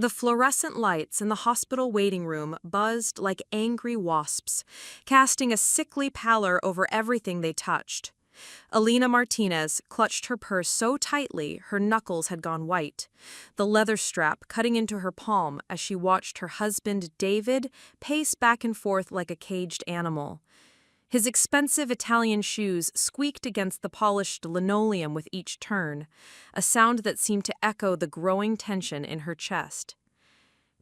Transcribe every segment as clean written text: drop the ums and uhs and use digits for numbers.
The fluorescent lights in the hospital waiting room buzzed like angry wasps, casting a sickly pallor over everything they touched. Alina Martinez clutched her purse so tightly her knuckles had gone white, the leather strap cutting into her palm as she watched her husband, David, pace back and forth like a caged animal. His expensive Italian shoes squeaked against the polished linoleum with each turn, a sound that seemed to echo the growing tension in her chest.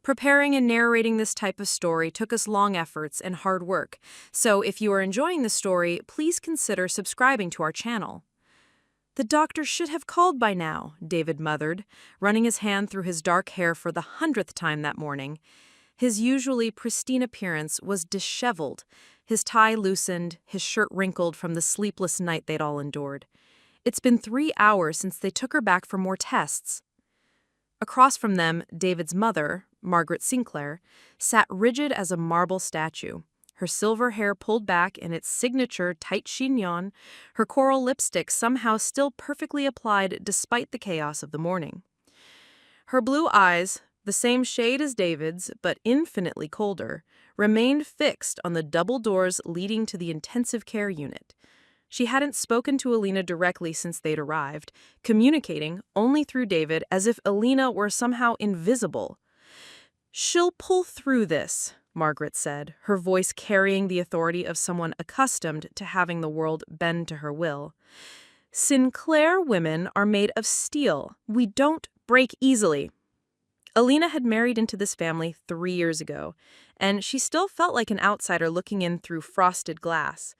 Preparing and narrating this type of story took us long efforts and hard work, so if you are enjoying the story, please consider subscribing to our channel. "The doctor should have called by now," David mothered, running his hand through his dark hair for the 100th time that morning. His usually pristine appearance was disheveled, his tie loosened, his shirt wrinkled from the sleepless night they'd all endured. "It's been 3 hours since they took her back for more tests." Across from them, David's mother, Margaret Sinclair, sat rigid as a marble statue, her silver hair pulled back in its signature tight chignon, her coral lipstick somehow still perfectly applied despite the chaos of the morning. Her blue eyes, the same shade as David's, but infinitely colder, remained fixed on the double doors leading to the intensive care unit. She hadn't spoken to Alina directly since they'd arrived, communicating only through David as if Alina were somehow invisible. "She'll pull through this," Margaret said, her voice carrying the authority of someone accustomed to having the world bend to her will. "Sinclair women are made of steel. We don't break easily." Alina had married into this family 3 years ago, and she still felt like an outsider looking in through frosted glass.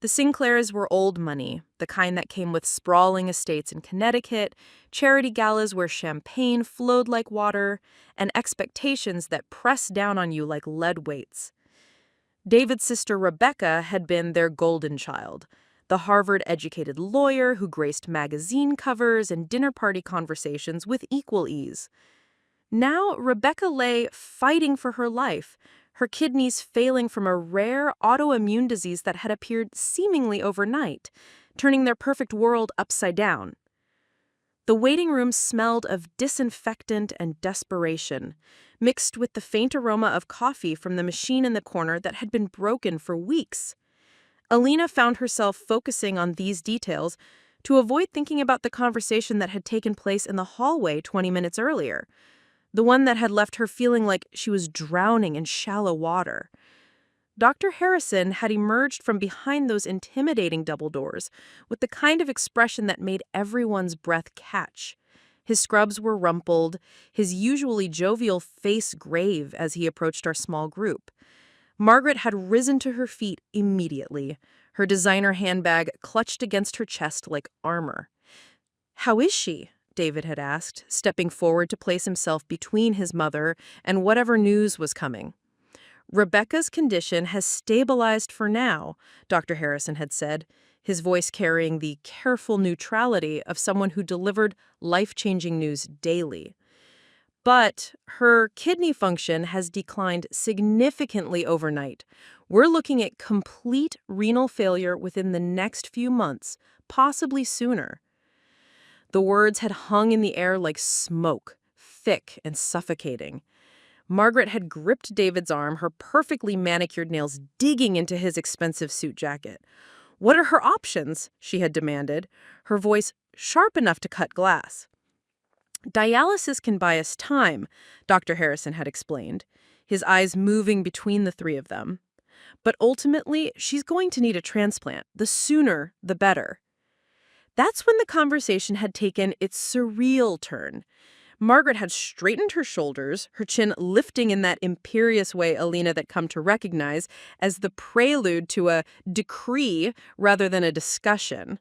The Sinclairs were old money, the kind that came with sprawling estates in Connecticut, charity galas where champagne flowed like water, and expectations that pressed down on you like lead weights. David's sister Rebecca had been their golden child, the Harvard-educated lawyer who graced magazine covers and dinner party conversations with equal ease. Now Rebecca lay fighting for her life, her kidneys failing from a rare autoimmune disease that had appeared seemingly overnight, turning their perfect world upside down. The waiting room smelled of disinfectant and desperation, mixed with the faint aroma of coffee from the machine in the corner that had been broken for weeks. Alina found herself focusing on these details to avoid thinking about the conversation that had taken place in the hallway 20 minutes earlier, the one that had left her feeling like she was drowning in shallow water. Dr. Harrison had emerged from behind those intimidating double doors with the kind of expression that made everyone's breath catch. His scrubs were rumpled, his usually jovial face grave as he approached our small group. Margaret had risen to her feet immediately, her designer handbag clutched against her chest like armor. "How is she?" David had asked, stepping forward to place himself between his mother and whatever news was coming. "Rebecca's condition has stabilized for now," Dr. Harrison had said, his voice carrying the careful neutrality of someone who delivered life-changing news daily. "But her kidney function has declined significantly overnight. We're looking at complete renal failure within the next few months, possibly sooner." The words had hung in the air like smoke, thick and suffocating. Margaret had gripped David's arm, her perfectly manicured nails digging into his expensive suit jacket. "What are her options?" she had demanded, her voice sharp enough to cut glass. "Dialysis can buy us time," Dr. Harrison had explained, his eyes moving between the three of them. "But ultimately, she's going to need a transplant. The sooner, the better." That's when the conversation had taken its surreal turn. Margaret had straightened her shoulders, her chin lifting in that imperious way Alina had come to recognize as the prelude to a decree rather than a discussion.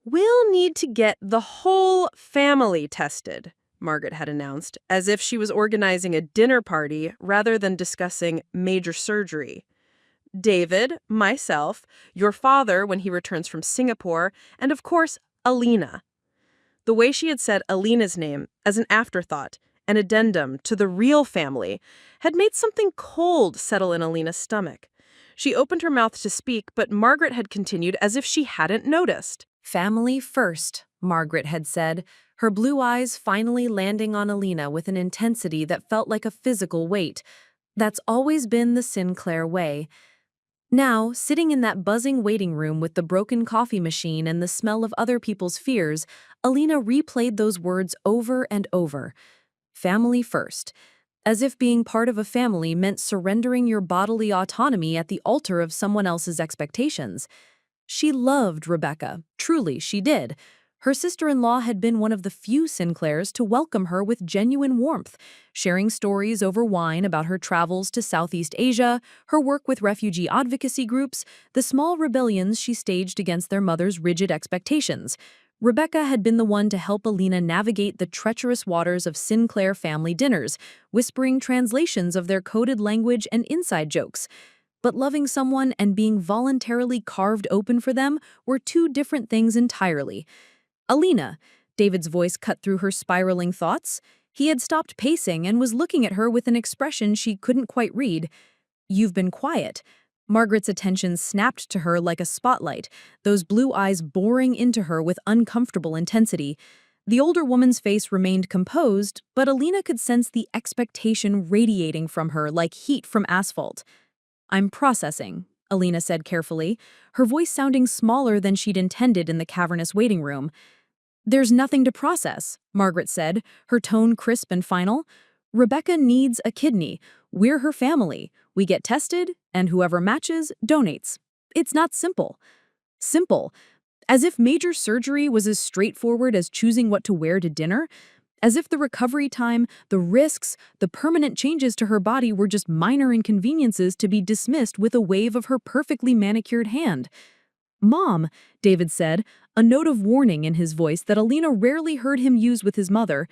"We'll need to get the whole family tested," Margaret had announced, as if she was organizing a dinner party rather than discussing major surgery. "David, myself, your father when he returns from Singapore, and of course, Alina." The way she had said Alina's name as an afterthought, an addendum to the real family, had made something cold settle in Alina's stomach. She opened her mouth to speak, but Margaret had continued as if she hadn't noticed. "Family first, Margaret had said, her blue eyes finally landing on Alina with an intensity that felt like a physical weight. That's always been the Sinclair way. Now, sitting in that buzzing waiting room with the broken coffee machine and the smell of other people's fears, Alina replayed those words over and over. Family first. As if being part of a family meant surrendering your bodily autonomy at the altar of someone else's expectations. She loved Rebecca, truly she did. Her sister-in-law had been one of the few Sinclairs to welcome her with genuine warmth, sharing stories over wine about her travels to Southeast Asia, her work with refugee advocacy groups, the small rebellions she staged against their mother's rigid expectations. Rebecca had been the one to help Alina navigate the treacherous waters of Sinclair family dinners, whispering translations of their coded language and inside jokes. But loving someone and being voluntarily carved open for them were two different things entirely. Alina, David's voice cut through her spiraling thoughts. He had stopped pacing and was looking at her with an expression she couldn't quite read. You've been quiet. Margaret's attention snapped to her like a spotlight, those blue eyes boring into her with uncomfortable intensity. The older woman's face remained composed, but Alina could sense the expectation radiating from her like heat from asphalt. I'm processing, Alina said carefully, her voice sounding smaller than she'd intended in the cavernous waiting room. There's nothing to process, Margaret said, her tone crisp and final. Rebecca needs a kidney. We're her family. We get tested, and whoever matches donates. It's not simple. Simple. As if major surgery was as straightforward as choosing what to wear to dinner. As if the recovery time, the risks, the permanent changes to her body were just minor inconveniences to be dismissed with a wave of her perfectly manicured hand. Mom, David said, a note of warning in his voice that Alina rarely heard him use with his mother.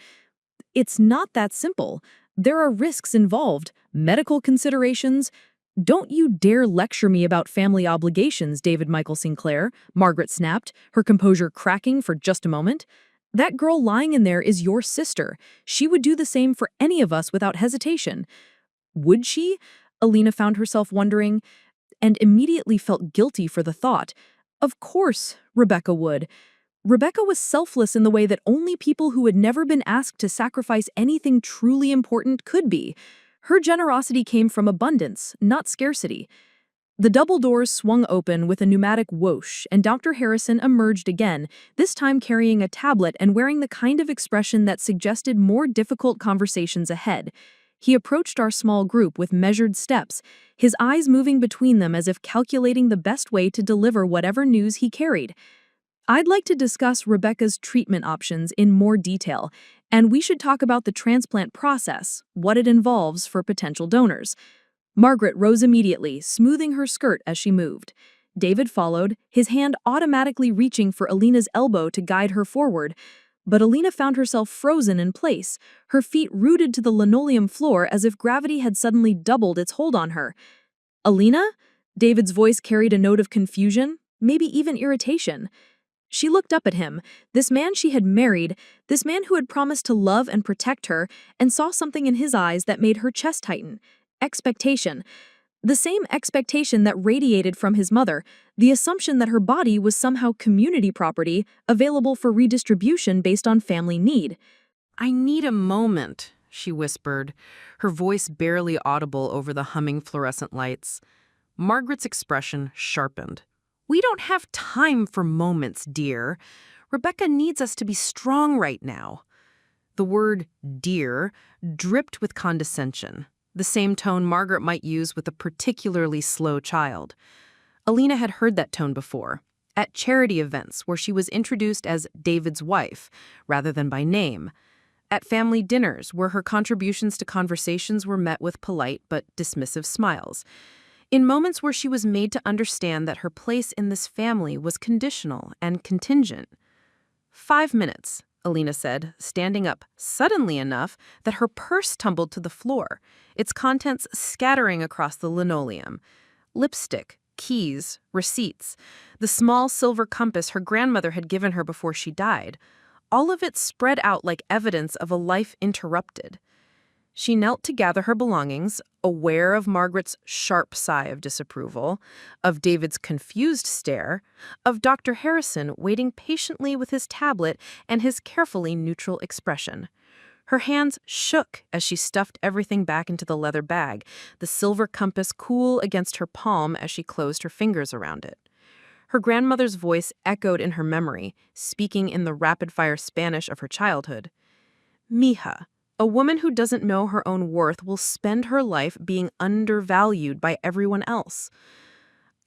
It's not that simple. There are risks involved, medical considerations. Don't you dare lecture me about family obligations, David Michael Sinclair, Margaret snapped, her composure cracking for just a moment. That girl lying in there is your sister. She would do the same for any of us without hesitation. Would she? Alina found herself wondering, and immediately felt guilty for the thought. Of course, Rebecca would. Rebecca was selfless in the way that only people who had never been asked to sacrifice anything truly important could be. Her generosity came from abundance, not scarcity. The double doors swung open with a pneumatic whoosh, and Dr. Harrison emerged again, this time carrying a tablet and wearing the kind of expression that suggested more difficult conversations ahead. He approached our small group with measured steps, his eyes moving between them as if calculating the best way to deliver whatever news he carried. I'd like to discuss Rebecca's treatment options in more detail, and we should talk about the transplant process, what it involves for potential donors. Margaret rose immediately, smoothing her skirt as she moved. David followed, his hand automatically reaching for Alina's elbow to guide her forward. But Alina found herself frozen in place, her feet rooted to the linoleum floor as if gravity had suddenly doubled its hold on her. Alina? David's voice carried a note of confusion, maybe even irritation. She looked up at him, this man she had married, this man who had promised to love and protect her, and saw something in his eyes that made her chest tighten. Expectation. The same expectation that radiated from his mother, the assumption that her body was somehow community property, available for redistribution based on family need. I need a moment, she whispered, her voice barely audible over the humming fluorescent lights. Margaret's expression sharpened. We don't have time for moments, dear. Rebecca needs us to be strong right now. The word dear dripped with condescension, the same tone Margaret might use with a particularly slow child. Alina had heard that tone before, at charity events where she was introduced as David's wife, rather than by name, at family dinners where her contributions to conversations were met with polite but dismissive smiles, in moments where she was made to understand that her place in this family was conditional and contingent. 5 minutes, Alina said, standing up suddenly enough that her purse tumbled to the floor, its contents scattering across the linoleum. Lipstick, keys, receipts, the small silver compass her grandmother had given her before she died, all of it spread out like evidence of a life interrupted. She knelt to gather her belongings, aware of Margaret's sharp sigh of disapproval, of David's confused stare, of Dr. Harrison waiting patiently with his tablet and his carefully neutral expression. Her hands shook as she stuffed everything back into the leather bag, the silver compass cool against her palm as she closed her fingers around it. Her grandmother's voice echoed in her memory, speaking in the rapid-fire Spanish of her childhood. Mija, a woman who doesn't know her own worth will spend her life being undervalued by everyone else.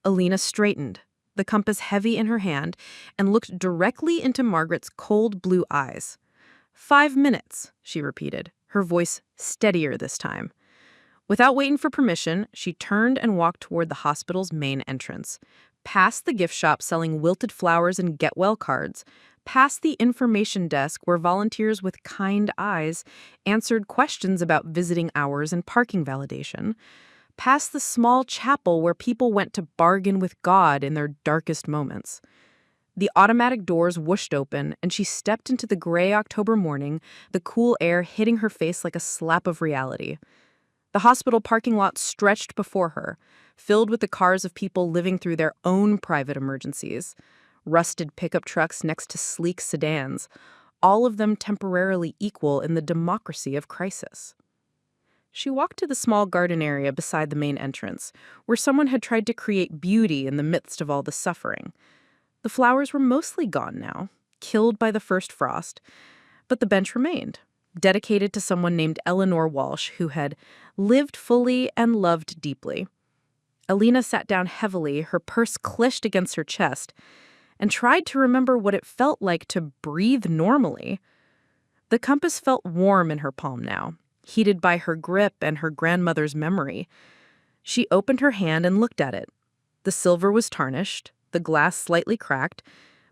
Alina straightened, the compass heavy in her hand, and looked directly into Margaret's cold blue eyes. 5 minutes, she repeated, her voice steadier this time. Without waiting for permission, she turned and walked toward the hospital's main entrance, past the gift shop selling wilted flowers and get-well cards, past the information desk where volunteers with kind eyes answered questions about visiting hours and parking validation, past the small chapel where people went to bargain with God in their darkest moments. The automatic doors whooshed open, and she stepped into the gray October morning, the cool air hitting her face like a slap of reality. The hospital parking lot stretched before her, filled with the cars of people living through their own private emergencies. Rusted pickup trucks next to sleek sedans, all of them temporarily equal in the democracy of crisis. She walked to the small garden area beside the main entrance, where someone had tried to create beauty in the midst of all the suffering. The flowers were mostly gone now, killed by the first frost, but the bench remained, dedicated to someone named Eleanor Walsh, who had lived fully and loved deeply. Alina sat down heavily, her purse clished against her chest, and tried to remember what it felt like to breathe normally. The compass felt warm in her palm now, heated by her grip and her grandmother's memory. She opened her hand and looked at it. The silver was tarnished, the glass slightly cracked,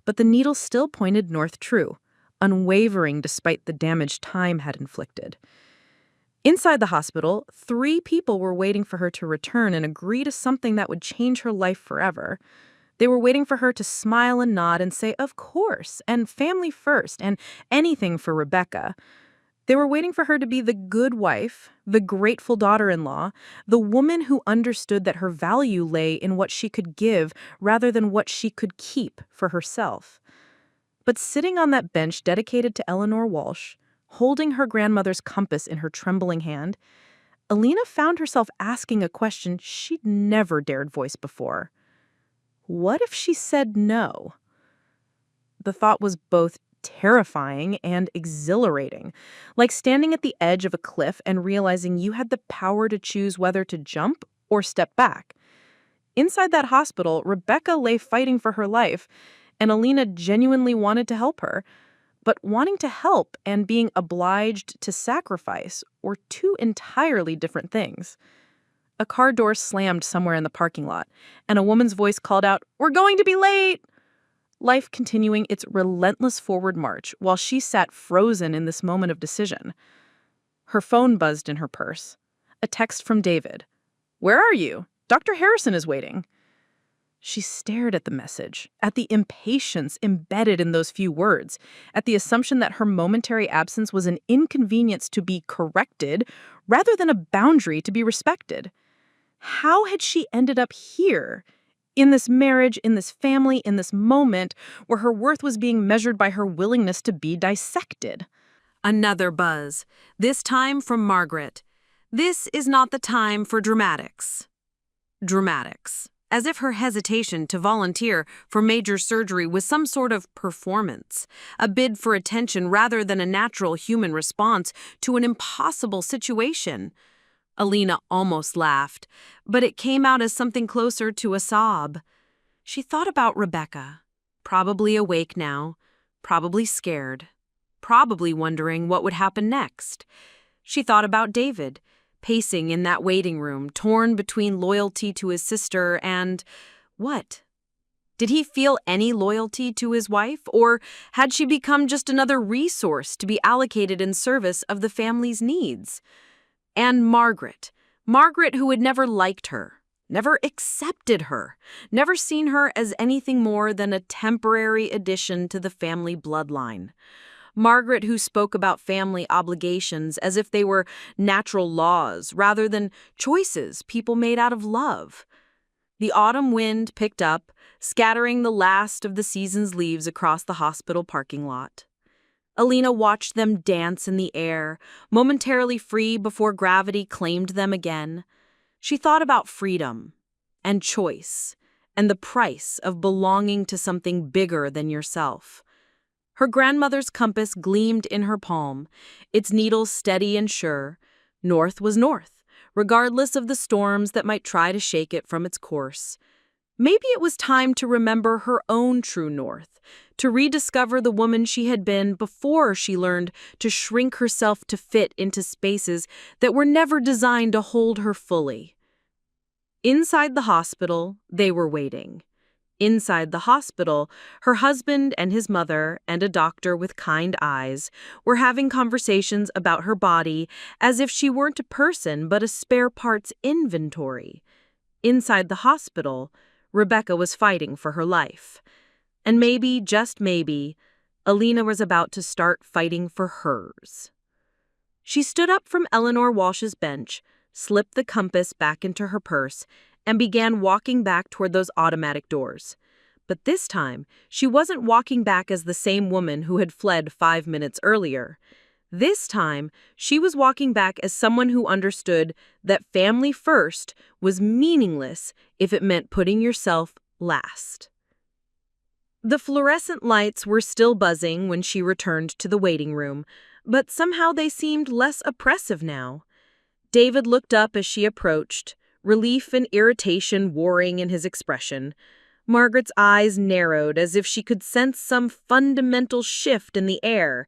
but the needle still pointed north true, unwavering despite the damage time had inflicted. Inside the hospital, 3 people were waiting for her to return and agree to something that would change her life forever. They were waiting for her to smile and nod and say, of course, and family first, and anything for Rebecca. They were waiting for her to be the good wife, the grateful daughter-in-law, the woman who understood that her value lay in what she could give rather than what she could keep for herself. But sitting on that bench dedicated to Eleanor Walsh, holding her grandmother's compass in her trembling hand, Alina found herself asking a question she'd never dared voice before. What if she said no? The thought was both terrifying and exhilarating, like standing at the edge of a cliff and realizing you had the power to choose whether to jump or step back. Inside that hospital, Rebecca lay fighting for her life, and Alina genuinely wanted to help her. But wanting to help and being obliged to sacrifice were 2 entirely different things. A car door slammed somewhere in the parking lot, and a woman's voice called out, "We're going to be late!" Life continuing its relentless forward march while she sat frozen in this moment of decision. Her phone buzzed in her purse. A text from David. "Where are you? Dr. Harrison is waiting." She stared at the message, at the impatience embedded in those few words, at the assumption that her momentary absence was an inconvenience to be corrected rather than a boundary to be respected. How had she ended up here? In this marriage, in this family, in this moment where her worth was being measured by her willingness to be dissected. Another buzz, this time from Margaret. This is not the time for dramatics. Dramatics. As if her hesitation to volunteer for major surgery was some sort of performance, a bid for attention rather than a natural human response to an impossible situation. Alina almost laughed, but it came out as something closer to a sob. She thought about Rebecca, probably awake now, probably scared, probably wondering what would happen next. She thought about David, pacing in that waiting room, torn between loyalty to his sister and what? Did he feel any loyalty to his wife, or had she become just another resource to be allocated in service of the family's needs? And Margaret who had never liked her, never accepted her, never seen her as anything more than a temporary addition to the family bloodline. Margaret, who spoke about family obligations as if they were natural laws rather than choices people made out of love. The autumn wind picked up, scattering the last of the season's leaves across the hospital parking lot. Alina watched them dance in the air, momentarily free before gravity claimed them again. She thought about freedom and choice and the price of belonging to something bigger than yourself. Her grandmother's compass gleamed in her palm, its needles steady and sure. North was north, regardless of the storms that might try to shake it from its course. Maybe it was time to remember her own true north, to rediscover the woman she had been before she learned to shrink herself to fit into spaces that were never designed to hold her fully. Inside the hospital, they were waiting. Inside the hospital, her husband and his mother and a doctor with kind eyes were having conversations about her body as if she weren't a person but a spare parts inventory. Inside the hospital, Rebecca was fighting for her life. And maybe, just maybe, Alina was about to start fighting for hers. She stood up from Eleanor Walsh's bench, slipped the compass back into her purse, and began walking back toward those automatic doors. But this time, she wasn't walking back as the same woman who had fled 5 minutes earlier. This time, she was walking back as someone who understood that family first was meaningless if it meant putting yourself last. The fluorescent lights were still buzzing when she returned to the waiting room, but somehow they seemed less oppressive now. David looked up as she approached, relief and irritation warring in his expression. Margaret's eyes narrowed as if she could sense some fundamental shift in the air.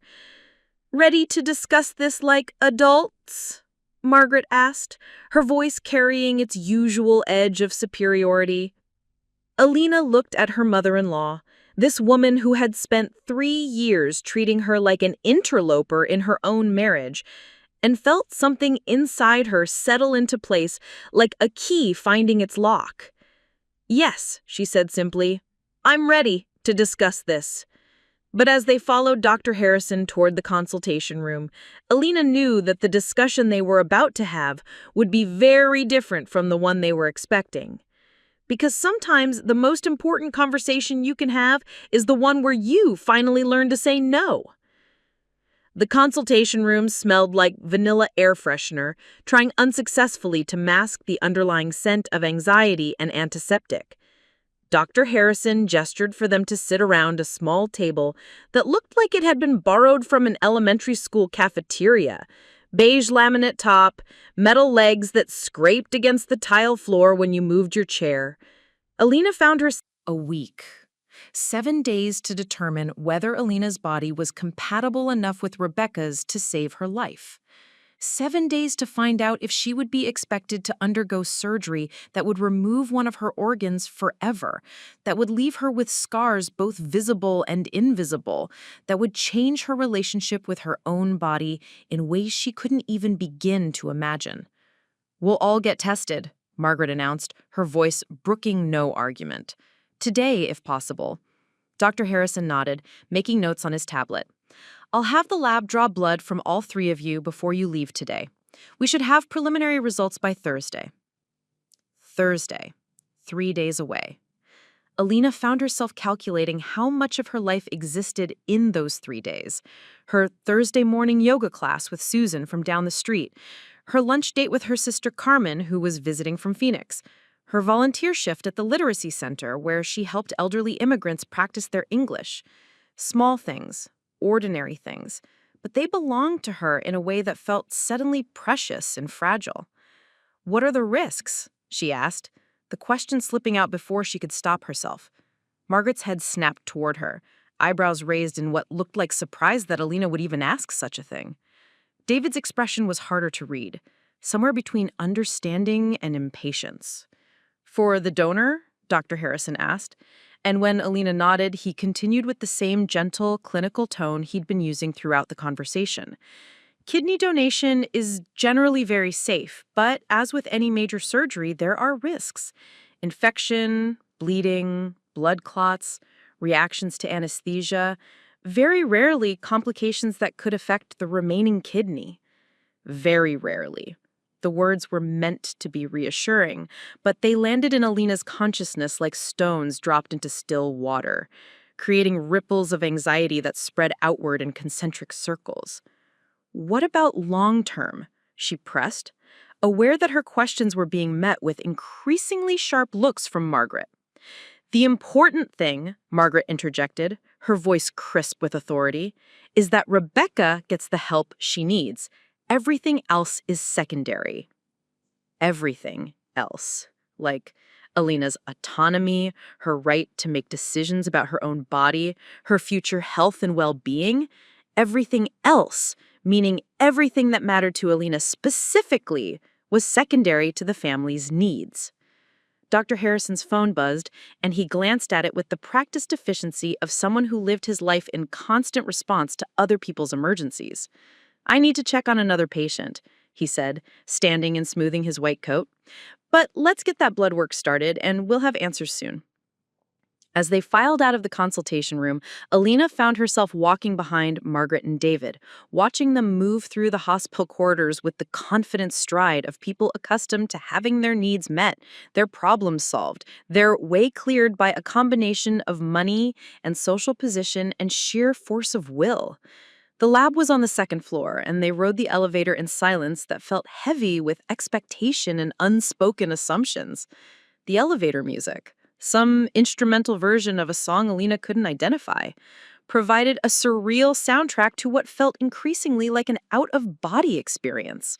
"Ready to discuss this like adults?" Margaret asked, her voice carrying its usual edge of superiority. Alina looked at her mother-in-law, this woman who had spent 3 years treating her like an interloper in her own marriage, and felt something inside her settle into place like a key finding its lock. "Yes," she said simply, "I'm ready to discuss this." But as they followed Dr. Harrison toward the consultation room, Alina knew that the discussion they were about to have would be very different from the one they were expecting. Because sometimes the most important conversation you can have is the one where you finally learn to say no. The consultation room smelled like vanilla air freshener, trying unsuccessfully to mask the underlying scent of anxiety and antiseptic. Dr. Harrison gestured for them to sit around a small table that looked like it had been borrowed from an elementary school cafeteria. Beige laminate top, metal legs that scraped against the tile floor when you moved your chair. Alina found herself a week. 7 days to determine whether Alina's body was compatible enough with Rebecca's to save her life. 7 days to find out if she would be expected to undergo surgery that would remove one of her organs forever, that would leave her with scars both visible and invisible, that would change her relationship with her own body in ways she couldn't even begin to imagine. "We'll all get tested," Margaret announced, her voice brooking no argument. "Today, if possible." Dr. Harrison nodded, making notes on his tablet. "I'll have the lab draw blood from all 3 of you before you leave today. We should have preliminary results by Thursday." Thursday, 3 days away. Alina found herself calculating how much of her life existed in those 3 days. Her Thursday morning yoga class with Susan from down the street, her lunch date with her sister Carmen, who was visiting from Phoenix, her volunteer shift at the literacy center where she helped elderly immigrants practice their English. Small things, ordinary things, but they belonged to her in a way that felt suddenly precious and fragile. "What are the risks?" she asked, the question slipping out before she could stop herself. Margaret's head snapped toward her, eyebrows raised in what looked like surprise that Alina would even ask such a thing. David's expression was harder to read, somewhere between understanding and impatience. "For the donor?" Dr. Harrison asked. And when Alina nodded, he continued with the same gentle, clinical tone he'd been using throughout the conversation. "Kidney donation is generally very safe, but as with any major surgery, there are risks. Infection, bleeding, blood clots, reactions to anesthesia. Very rarely complications that could affect the remaining kidney. Very rarely. The words were meant to be reassuring, but they landed in Alina's consciousness like stones dropped into still water, creating ripples of anxiety that spread outward in concentric circles. What about long term? She pressed, aware that her questions were being met with increasingly sharp looks from Margaret. The important thing, Margaret interjected, her voice crisp with authority, is that Rebecca gets the help she needs. Everything else is secondary. Everything else. Like Alina's autonomy, her right to make decisions about her own body, her future health and well-being. Everything else, meaning everything that mattered to Alina specifically, was secondary to the family's needs. Dr. Harrison's phone buzzed, and he glanced at it with the practiced efficiency of someone who lived his life in constant response to other people's emergencies. "I need to check on another patient," he said, standing and smoothing his white coat. "But let's get that blood work started, and we'll have answers soon." As they filed out of the consultation room, Alina found herself walking behind Margaret and David, watching them move through the hospital corridors with the confident stride of people accustomed to having their needs met, their problems solved, their way cleared by a combination of money and social position and sheer force of will. The lab was on the second floor, and they rode the elevator in silence that felt heavy with expectation and unspoken assumptions. The elevator music, some instrumental version of a song Alina couldn't identify, provided a surreal soundtrack to what felt increasingly like an out-of-body experience.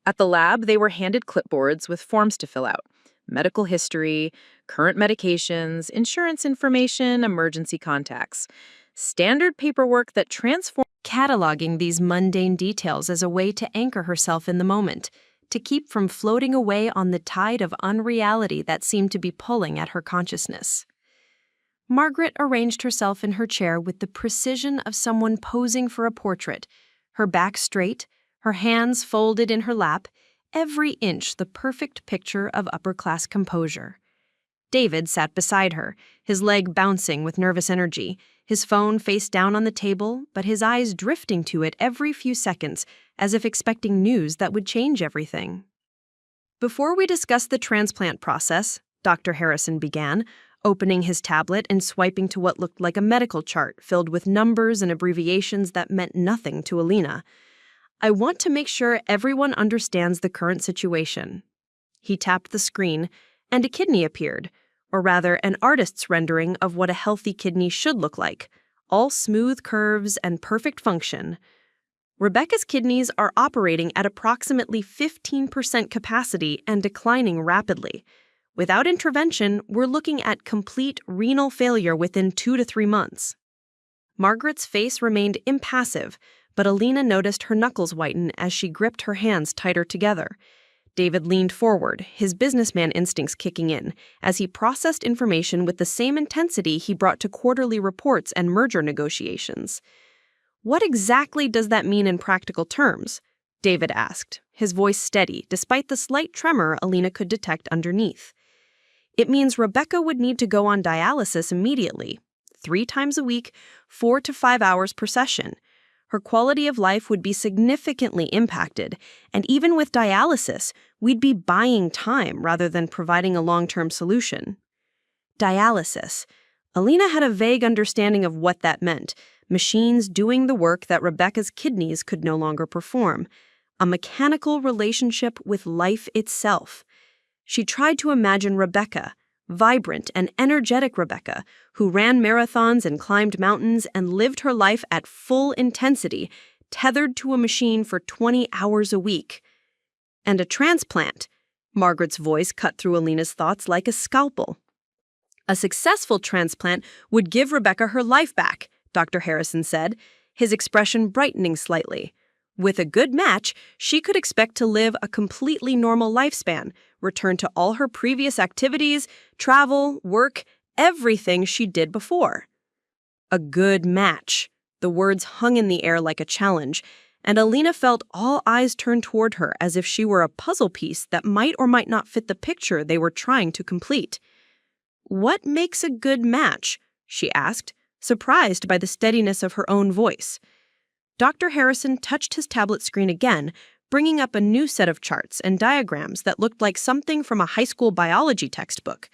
At the lab, they were handed clipboards with forms to fill out: medical history, current medications, insurance information, emergency contacts. Standard paperwork that transformed, cataloging these mundane details as a way to anchor herself in the moment, to keep from floating away on the tide of unreality that seemed to be pulling at her consciousness. Margaret arranged herself in her chair with the precision of someone posing for a portrait, her back straight, her hands folded in her lap, every inch the perfect picture of upper-class composure. David sat beside her, his leg bouncing with nervous energy, his phone face down on the table, but his eyes drifting to it every few seconds, as if expecting news that would change everything. "Before we discuss the transplant process," Dr. Harrison began, opening his tablet and swiping to what looked like a medical chart filled with numbers and abbreviations that meant nothing to Alina, "I want to make sure everyone understands the current situation." He tapped the screen, and a kidney appeared, or rather an artist's rendering of what a healthy kidney should look like, all smooth curves and perfect function. Rebecca's kidneys are operating at approximately 15% capacity and declining rapidly. Without intervention, we're looking at complete renal failure within 2 to 3 months. Margaret's face remained impassive, but Alina noticed her knuckles whiten as she gripped her hands tighter together. David leaned forward, his businessman instincts kicking in, as he processed information with the same intensity he brought to quarterly reports and merger negotiations. "What exactly does that mean in practical terms?" David asked, his voice steady, despite the slight tremor Alina could detect underneath. "It means Rebecca would need to go on dialysis immediately, 3 times a week, 4 to 5 hours per session. Her quality of life would be significantly impacted, and even with dialysis, we'd be buying time rather than providing a long-term solution." Dialysis. Alina had a vague understanding of what that meant: machines doing the work that Rebecca's kidneys could no longer perform. A mechanical relationship with life itself. She tried to imagine Rebecca, vibrant and energetic Rebecca, who ran marathons and climbed mountains and lived her life at full intensity, tethered to a machine for 20 hours a week. And a transplant. Margaret's voice cut through Alina's thoughts like a scalpel. "A successful transplant would give Rebecca her life back," Dr. Harrison said, his expression brightening slightly. "With a good match, she could expect to live a completely normal lifespan, return to all her previous activities, travel, work, everything she did before." A good match. The words hung in the air like a challenge, and Alina felt all eyes turn toward her as if she were a puzzle piece that might or might not fit the picture they were trying to complete. "What makes a good match?" she asked, surprised by the steadiness of her own voice. Dr. Harrison touched his tablet screen again, bringing up a new set of charts and diagrams that looked like something from a high school biology textbook.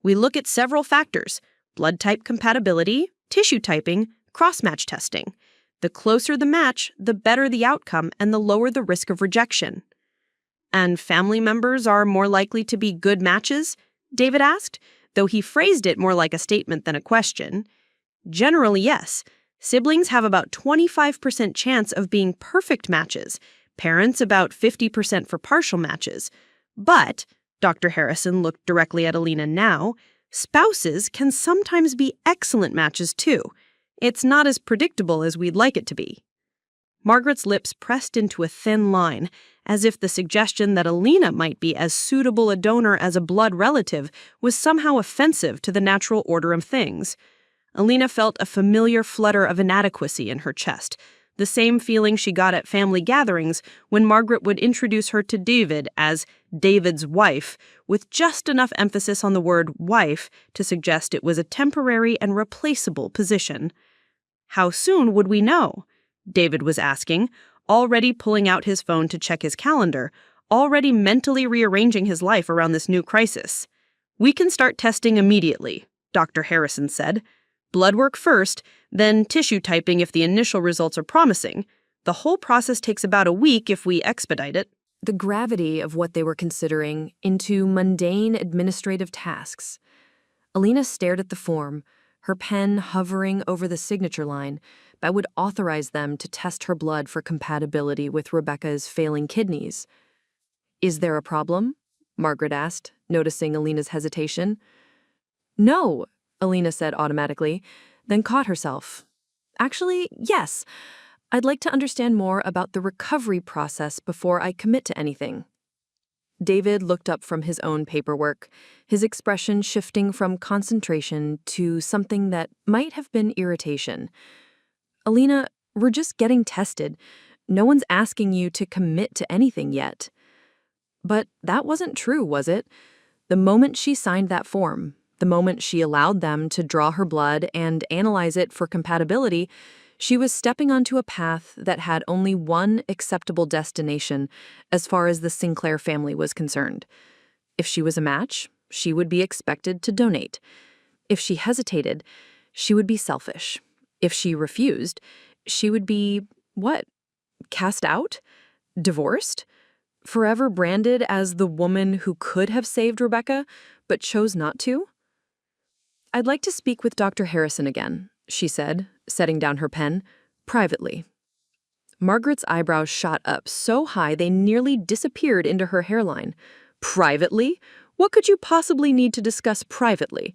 We look at several factors: blood type compatibility, tissue typing, cross-match testing. The closer the match, the better the outcome and the lower the risk of rejection. And family members are more likely to be good matches? David asked, though he phrased it more like a statement than a question. Generally, yes. Siblings have about 25% chance of being perfect matches, parents about 50% for partial matches. But, Dr. Harrison looked directly at Alina now, spouses can sometimes be excellent matches too. It's not as predictable as we'd like it to be. Margaret's lips pressed into a thin line, as if the suggestion that Alina might be as suitable a donor as a blood relative was somehow offensive to the natural order of things. Alina felt a familiar flutter of inadequacy in her chest, the same feeling she got at family gatherings when Margaret would introduce her to David as David's wife, with just enough emphasis on the word wife to suggest it was a temporary and replaceable position. How soon would we know? David was asking, already pulling out his phone to check his calendar, already mentally rearranging his life around this new crisis. We can start testing immediately, Dr. Harrison said. Blood work first, then tissue typing if the initial results are promising. The whole process takes about a week if we expedite it. The gravity of what they were considering into mundane administrative tasks. Alina stared at the form, her pen hovering over the signature line that would authorize them to test her blood for compatibility with Rebecca's failing kidneys. "Is there a problem?" Margaret asked, noticing Alina's hesitation. "No," Alina said automatically, then caught herself. "Actually, yes. I'd like to understand more about the recovery process before I commit to anything." David looked up from his own paperwork, his expression shifting from concentration to something that might have been irritation. "Alina, we're just getting tested. No one's asking you to commit to anything yet." But that wasn't true, was it? The moment she signed that form, the moment she allowed them to draw her blood and analyze it for compatibility, she was stepping onto a path that had only one acceptable destination as far as the Sinclair family was concerned. If she was a match, she would be expected to donate. If she hesitated, she would be selfish. If she refused, she would be, what? Cast out? Divorced? Forever branded as the woman who could have saved Rebecca, but chose not to? "I'd like to speak with Dr. Harrison again," she said, setting down her pen, "privately." Margaret's eyebrows shot up so high they nearly disappeared into her hairline. "Privately? What could you possibly need to discuss privately?"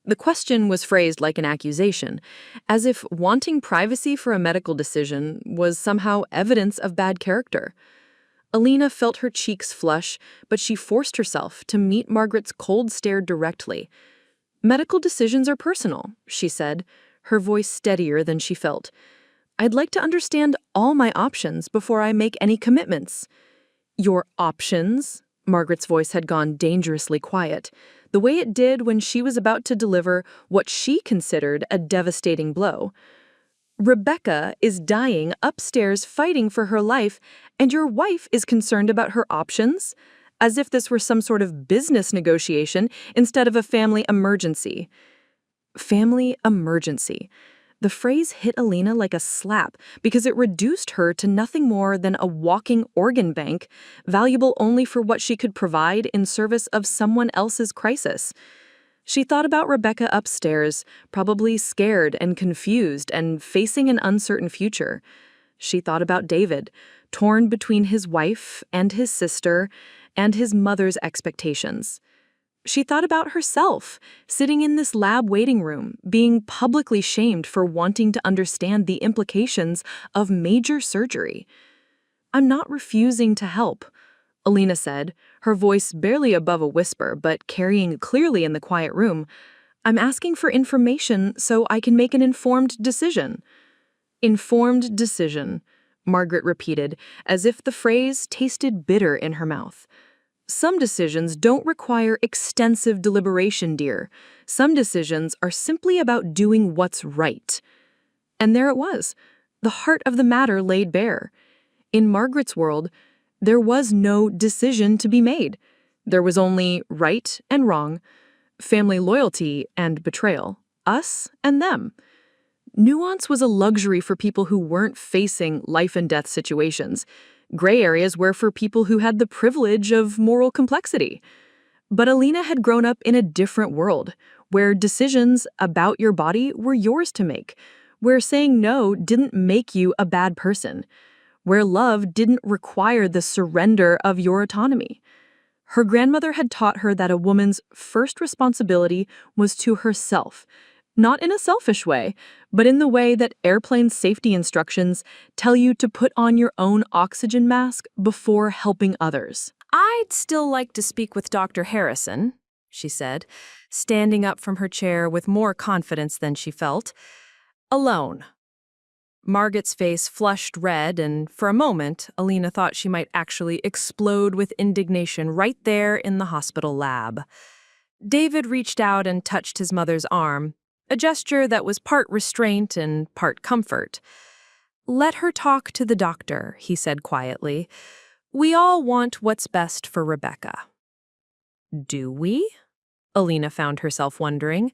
The question was phrased like an accusation, as if wanting privacy for a medical decision was somehow evidence of bad character. Alina felt her cheeks flush, but she forced herself to meet Margaret's cold stare directly. "Medical decisions are personal," she said, her voice steadier than she felt. "I'd like to understand all my options before I make any commitments." "Your options?" Margaret's voice had gone dangerously quiet, the way it did when she was about to deliver what she considered a devastating blow. "Rebecca is dying upstairs fighting for her life, and your wife is concerned about her options?" As if this were some sort of business negotiation instead of a family emergency. Family emergency. The phrase hit Alina like a slap because it reduced her to nothing more than a walking organ bank, valuable only for what she could provide in service of someone else's crisis. She thought about Rebecca upstairs, probably scared and confused and facing an uncertain future. She thought about David, torn between his wife and his sister and his mother's expectations. She thought about herself, sitting in this lab waiting room, being publicly shamed for wanting to understand the implications of major surgery. "I'm not refusing to help," Alina said, her voice barely above a whisper but carrying clearly in the quiet room. "I'm asking for information so I can make an informed decision." "Informed decision," Margaret repeated, as if the phrase tasted bitter in her mouth. Some decisions don't require extensive deliberation, dear. Some decisions are simply about doing what's right. And there it was. The heart of the matter laid bare. In Margaret's world, there was no decision to be made. There was only right and wrong, family loyalty and betrayal, us and them. Nuance was a luxury for people who weren't facing life and death situations. Gray areas were for people who had the privilege of moral complexity. But Alina had grown up in a different world, where decisions about your body were yours to make, where saying no didn't make you a bad person, where love didn't require the surrender of your autonomy. Her grandmother had taught her that a woman's first responsibility was to herself, not in a selfish way, but in the way that airplane safety instructions tell you to put on your own oxygen mask before helping others. "I'd still like to speak with Dr. Harrison," she said, standing up from her chair with more confidence than she felt. "Alone." Margaret's face flushed red, and for a moment, Alina thought she might actually explode with indignation right there in the hospital lab. David reached out and touched his mother's arm, a gesture that was part restraint and part comfort. "Let her talk to the doctor," he said quietly. "We all want what's best for Rebecca." Do we? Alina found herself wondering.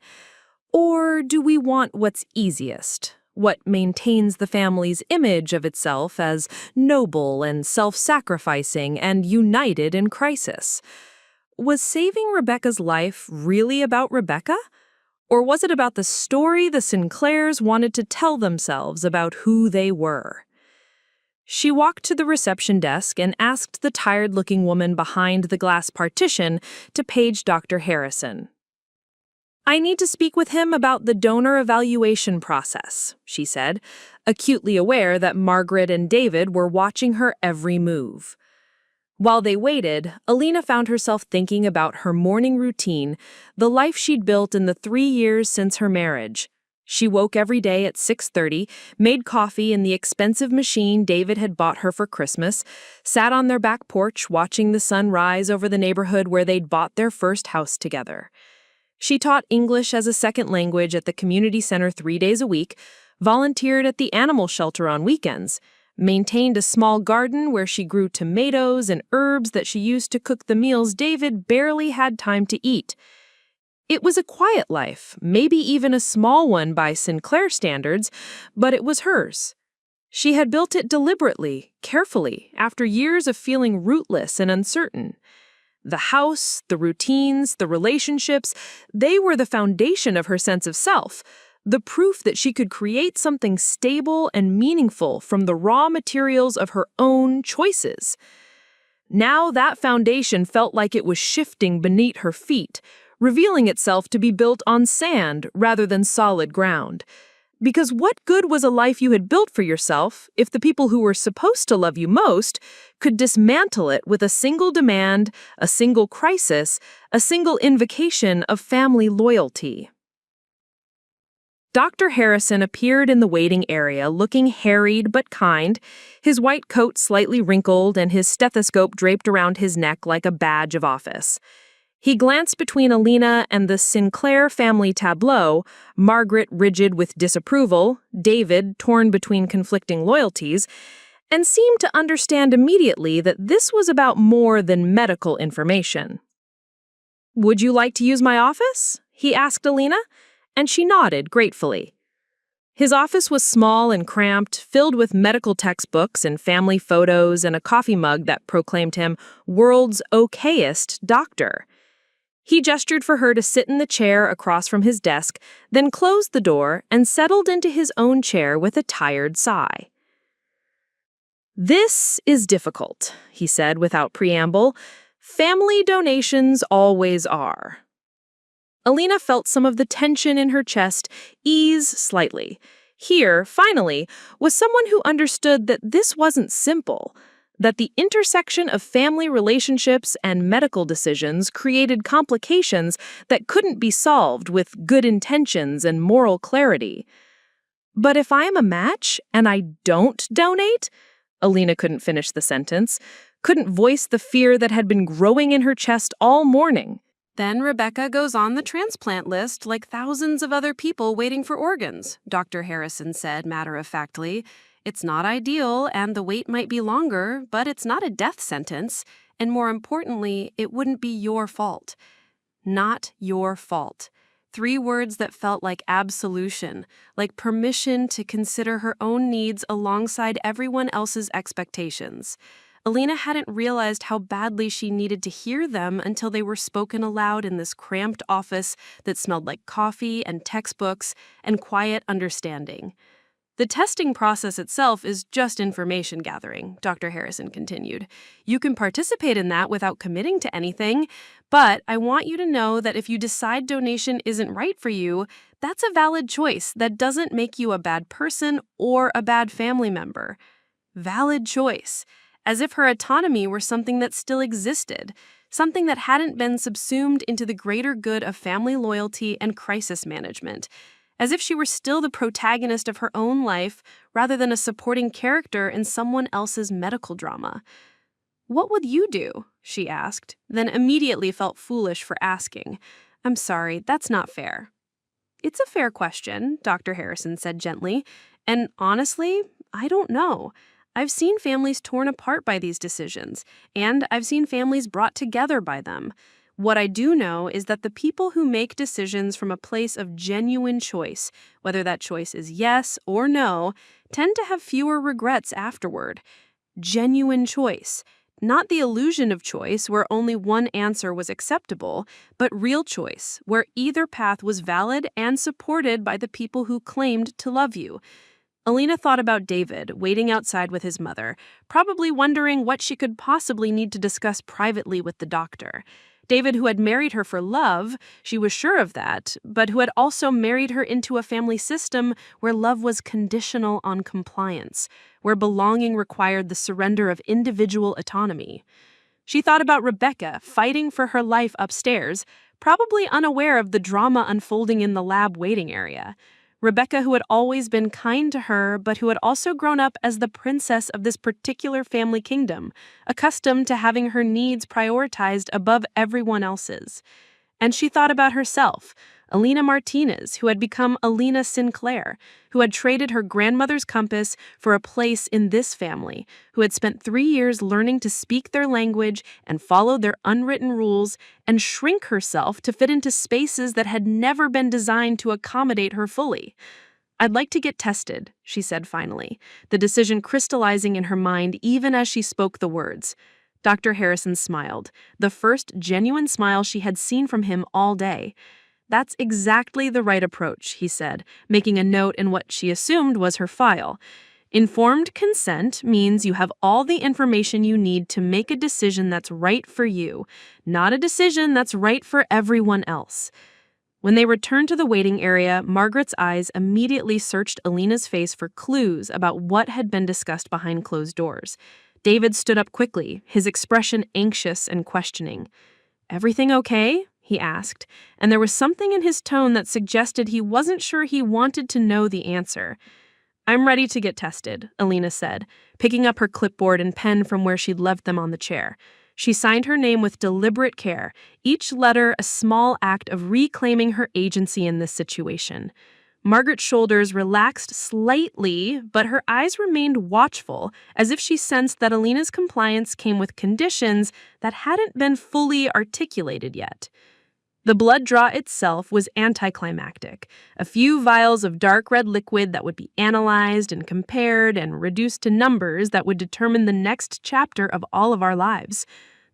Or do we want what's easiest? What maintains the family's image of itself as noble and self-sacrificing and united in crisis? Was saving Rebecca's life really about Rebecca? Or was it about the story the Sinclairs wanted to tell themselves about who they were? She walked to the reception desk and asked the tired-looking woman behind the glass partition to page Dr. Harrison. "I need to speak with him about the donor evaluation process," she said, acutely aware that Margaret and David were watching her every move. While they waited, Alina found herself thinking about her morning routine, the life she'd built in the 3 years since her marriage. She woke every day at 6:30, made coffee in the expensive machine David had bought her for Christmas, sat on their back porch watching the sun rise over the neighborhood where they'd bought their first house together. She taught English as a second language at the community center 3 days a week, volunteered at the animal shelter on weekends, maintained a small garden where she grew tomatoes and herbs that she used to cook the meals David barely had time to eat. It was a quiet life, maybe even a small one by Sinclair standards, but it was hers. She had built it deliberately, carefully, after years of feeling rootless and uncertain. The house, the routines, the relationships, they were the foundation of her sense of self, the proof that she could create something stable and meaningful from the raw materials of her own choices. Now that foundation felt like it was shifting beneath her feet, revealing itself to be built on sand rather than solid ground. Because what good was a life you had built for yourself if the people who were supposed to love you most could dismantle it with a single demand, a single crisis, a single invocation of family loyalty? Dr. Harrison appeared in the waiting area looking harried but kind, his white coat slightly wrinkled and his stethoscope draped around his neck like a badge of office. He glanced between Alina and the Sinclair family tableau, Margaret rigid with disapproval, David torn between conflicting loyalties, and seemed to understand immediately that this was about more than medical information. "Would you like to use my office?" he asked Alina, and she nodded gratefully. His office was small and cramped, filled with medical textbooks and family photos and a coffee mug that proclaimed him world's okayest doctor. He gestured for her to sit in the chair across from his desk, then closed the door and settled into his own chair with a tired sigh. "This is difficult," he said without preamble. "Family donations always are." Alina felt some of the tension in her chest ease slightly. Here, finally, was someone who understood that this wasn't simple, that the intersection of family relationships and medical decisions created complications that couldn't be solved with good intentions and moral clarity. "But if I am a match and I don't donate?" Alina couldn't finish the sentence. couldn't voice the fear that had been growing in her chest all morning. Then Rebecca goes on the transplant list like thousands of other people waiting for organs, Dr. Harrison said matter-of-factly. It's not ideal, and the wait might be longer, but it's not a death sentence. And more importantly, it wouldn't be your fault. Not your fault. 3 words that felt like absolution, like permission to consider her own needs alongside everyone else's expectations. Alina hadn't realized how badly she needed to hear them until they were spoken aloud in this cramped office that smelled like coffee and textbooks and quiet understanding. The testing process itself is just information gathering, Dr. Harrison continued. You can participate in that without committing to anything, but I want you to know that if you decide donation isn't right for you, that's a valid choice that doesn't make you a bad person or a bad family member. Valid choice. As if her autonomy were something that still existed, something that hadn't been subsumed into the greater good of family loyalty and crisis management, as if she were still the protagonist of her own life rather than a supporting character in someone else's medical drama. "What would you do?" she asked, then immediately felt foolish for asking. "I'm sorry, that's not fair." "It's a fair question," Dr. Harrison said gently, "and honestly, I don't know. I've seen families torn apart by these decisions, and I've seen families brought together by them. What I do know is that the people who make decisions from a place of genuine choice, whether that choice is yes or no, tend to have fewer regrets afterward. Genuine choice. Not the illusion of choice where only one answer was acceptable, but real choice, where either path was valid and supported by the people who claimed to love you." Alina thought about David, waiting outside with his mother, probably wondering what she could possibly need to discuss privately with the doctor. David, who had married her for love, she was sure of that, but who had also married her into a family system where love was conditional on compliance, where belonging required the surrender of individual autonomy. She thought about Rebecca fighting for her life upstairs, probably unaware of the drama unfolding in the lab waiting area. Rebecca, who had always been kind to her, but who had also grown up as the princess of this particular family kingdom, accustomed to having her needs prioritized above everyone else's. And she thought about herself, Alina Martinez, who had become Alina Sinclair, who had traded her grandmother's compass for a place in this family, who had spent 3 years learning to speak their language and follow their unwritten rules and shrink herself to fit into spaces that had never been designed to accommodate her fully. "I'd like to get tested," she said finally, the decision crystallizing in her mind even as she spoke the words. Dr. Harrison smiled, the first genuine smile she had seen from him all day. "That's exactly the right approach," he said, making a note in what she assumed was her file. "Informed consent means you have all the information you need to make a decision that's right for you, not a decision that's right for everyone else." When they returned to the waiting area, Margaret's eyes immediately searched Alina's face for clues about what had been discussed behind closed doors. David stood up quickly, his expression anxious and questioning. "Everything okay?" he asked, and there was something in his tone that suggested he wasn't sure he wanted to know the answer. "I'm ready to get tested," Alina said, picking up her clipboard and pen from where she'd left them on the chair. She signed her name with deliberate care, each letter a small act of reclaiming her agency in this situation. Margaret's shoulders relaxed slightly, but her eyes remained watchful, as if she sensed that Alina's compliance came with conditions that hadn't been fully articulated yet. The blood draw itself was anticlimactic, a few vials of dark red liquid that would be analyzed and compared and reduced to numbers that would determine the next chapter of all of our lives.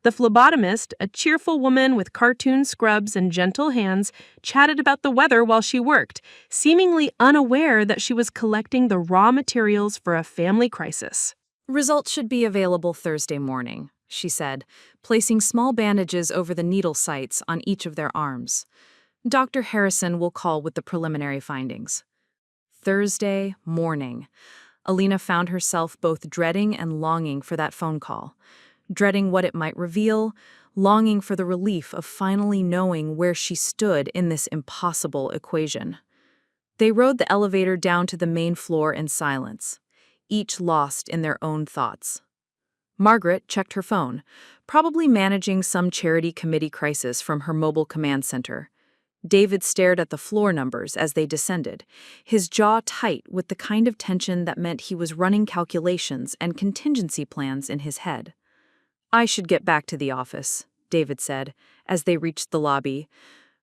The phlebotomist, a cheerful woman with cartoon scrubs and gentle hands, chatted about the weather while she worked, seemingly unaware that she was collecting the raw materials for a family crisis. "Results should be available Thursday morning," she said, placing small bandages over the needle sites on each of their arms. "Dr. Harrison will call with the preliminary findings." Thursday morning. Alina found herself both dreading and longing for that phone call. Dreading what it might reveal, longing for the relief of finally knowing where she stood in this impossible equation. They rode the elevator down to the main floor in silence, each lost in their own thoughts. Margaret checked her phone, probably managing some charity committee crisis from her mobile command center. David stared at the floor numbers as they descended, his jaw tight with the kind of tension that meant he was running calculations and contingency plans in his head. "I should get back to the office," David said, as they reached the lobby.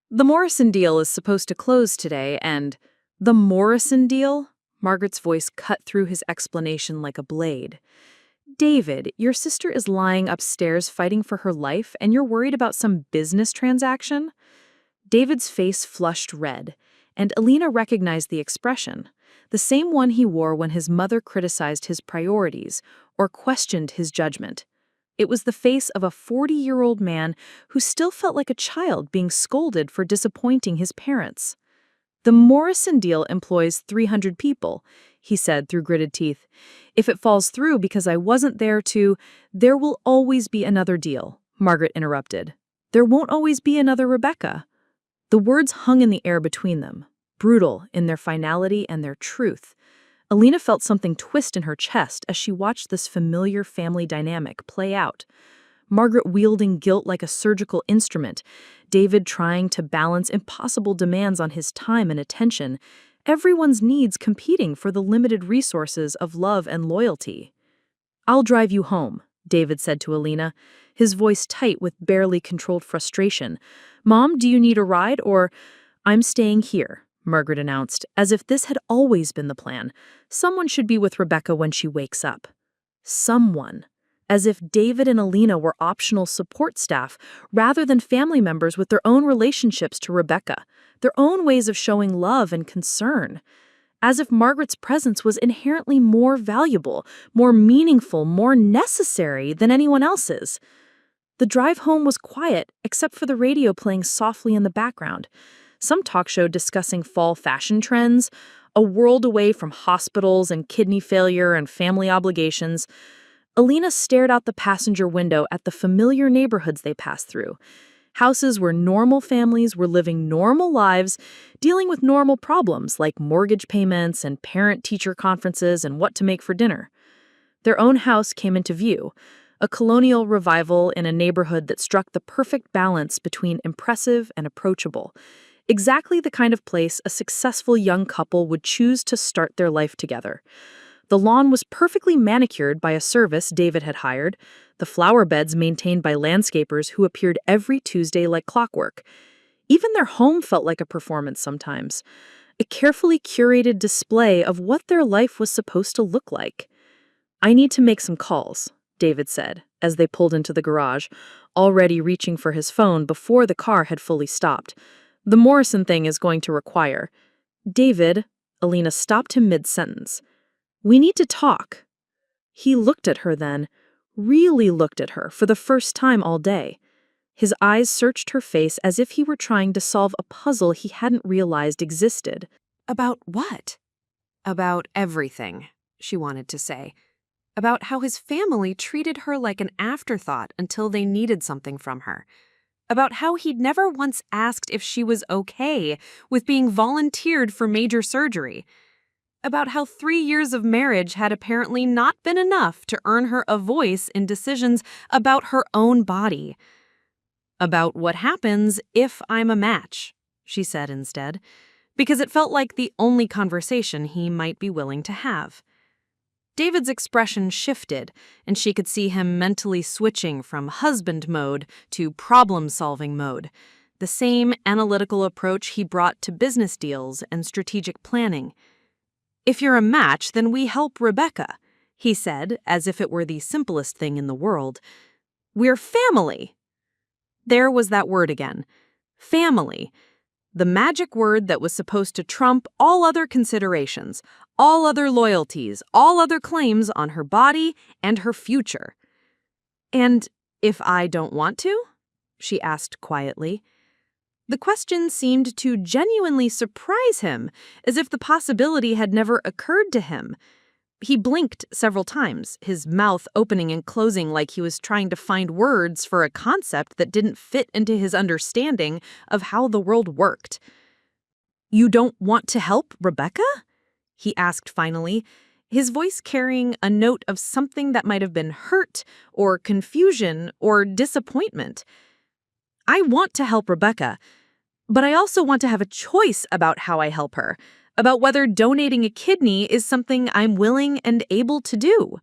"The Morrison deal is supposed to close today, and—" "The Morrison deal?" Margaret's voice cut through his explanation like a blade. "David, your sister is lying upstairs fighting for her life, and you're worried about some business transaction?" David's face flushed red, and Alina recognized the expression, the same one he wore when his mother criticized his priorities or questioned his judgment. It was the face of a 40-year-old man who still felt like a child being scolded for disappointing his parents. "The Morrison deal employs 300 people," he said through gritted teeth. "If it falls through because I wasn't there to—" "There will always be another deal," Margaret interrupted. "There won't always be another Rebecca." The words hung in the air between them, brutal in their finality and their truth. Alina felt something twist in her chest as she watched this familiar family dynamic play out. Margaret wielding guilt like a surgical instrument, David trying to balance impossible demands on his time and attention, everyone's needs competing for the limited resources of love and loyalty. "I'll drive you home," David said to Alina, his voice tight with barely controlled frustration. "Mom, do you need a ride, or—" "I'm staying here," Margaret announced, as if this had always been the plan. Someone should be with Rebecca when she wakes up. Someone. As if David and Alina were optional support staff, rather than family members with their own relationships to Rebecca, their own ways of showing love and concern. As if Margaret's presence was inherently more valuable, more meaningful, more necessary than anyone else's. The drive home was quiet, except for the radio playing softly in the background. Some talk show discussing fall fashion trends, a world away from hospitals and kidney failure and family obligations. Alina stared out the passenger window at the familiar neighborhoods they passed through. Houses where normal families were living normal lives, dealing with normal problems like mortgage payments and parent-teacher conferences and what to make for dinner. Their own house came into view, a colonial revival in a neighborhood that struck the perfect balance between impressive and approachable. Exactly the kind of place a successful young couple would choose to start their life together. The lawn was perfectly manicured by a service David had hired, the flower beds maintained by landscapers who appeared every Tuesday like clockwork. Even their home felt like a performance sometimes, a carefully curated display of what their life was supposed to look like. "I need to make some calls," David said, as they pulled into the garage, already reaching for his phone before the car had fully stopped. "The Morrison thing is going to require—" "David," Alina stopped him mid-sentence. "We need to talk." He looked at her then, really looked at her for the first time all day. His eyes searched her face as if he were trying to solve a puzzle he hadn't realized existed. "About what?" "About everything," she wanted to say. About how his family treated her like an afterthought until they needed something from her. About how he'd never once asked if she was okay with being volunteered for major surgery. About how 3 years of marriage had apparently not been enough to earn her a voice in decisions about her own body. "About what happens if I'm a match," she said instead, because it felt like the only conversation he might be willing to have. David's expression shifted, and she could see him mentally switching from husband mode to problem-solving mode, the same analytical approach he brought to business deals and strategic planning. "If you're a match, then we help Rebecca," he said, as if it were the simplest thing in the world. "We're family." There was that word again. Family. The magic word that was supposed to trump all other considerations, all other loyalties, all other claims on her body and her future. "And if I don't want to?" she asked quietly. The question seemed to genuinely surprise him, as if the possibility had never occurred to him. He blinked several times, his mouth opening and closing like he was trying to find words for a concept that didn't fit into his understanding of how the world worked. "You don't want to help Rebecca?" he asked finally, his voice carrying a note of something that might have been hurt or confusion or disappointment. I want to help Rebecca, but I also want to have a choice about how I help her, about whether donating a kidney is something I'm willing and able to do.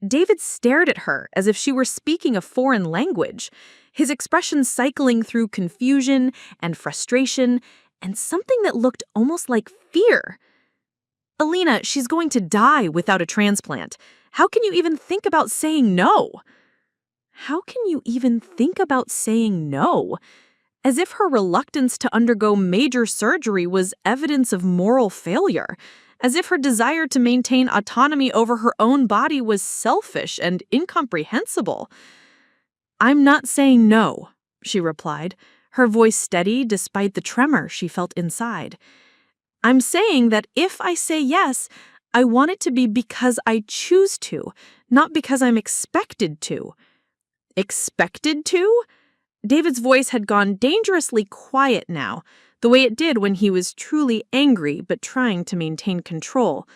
David stared at her as if she were speaking a foreign language, his expression cycling through confusion and frustration and something that looked almost like fear. Alina, she's going to die without a transplant. How can you even think about saying no? How can you even think about saying no? As if her reluctance to undergo major surgery was evidence of moral failure. As if her desire to maintain autonomy over her own body was selfish and incomprehensible. "I'm not saying no," she replied, her voice steady despite the tremor she felt inside. "I'm saying that if I say yes, I want it to be because I choose to, not because I'm expected to." Expected to? David's voice had gone dangerously quiet now, the way it did when he was truly angry but trying to maintain control.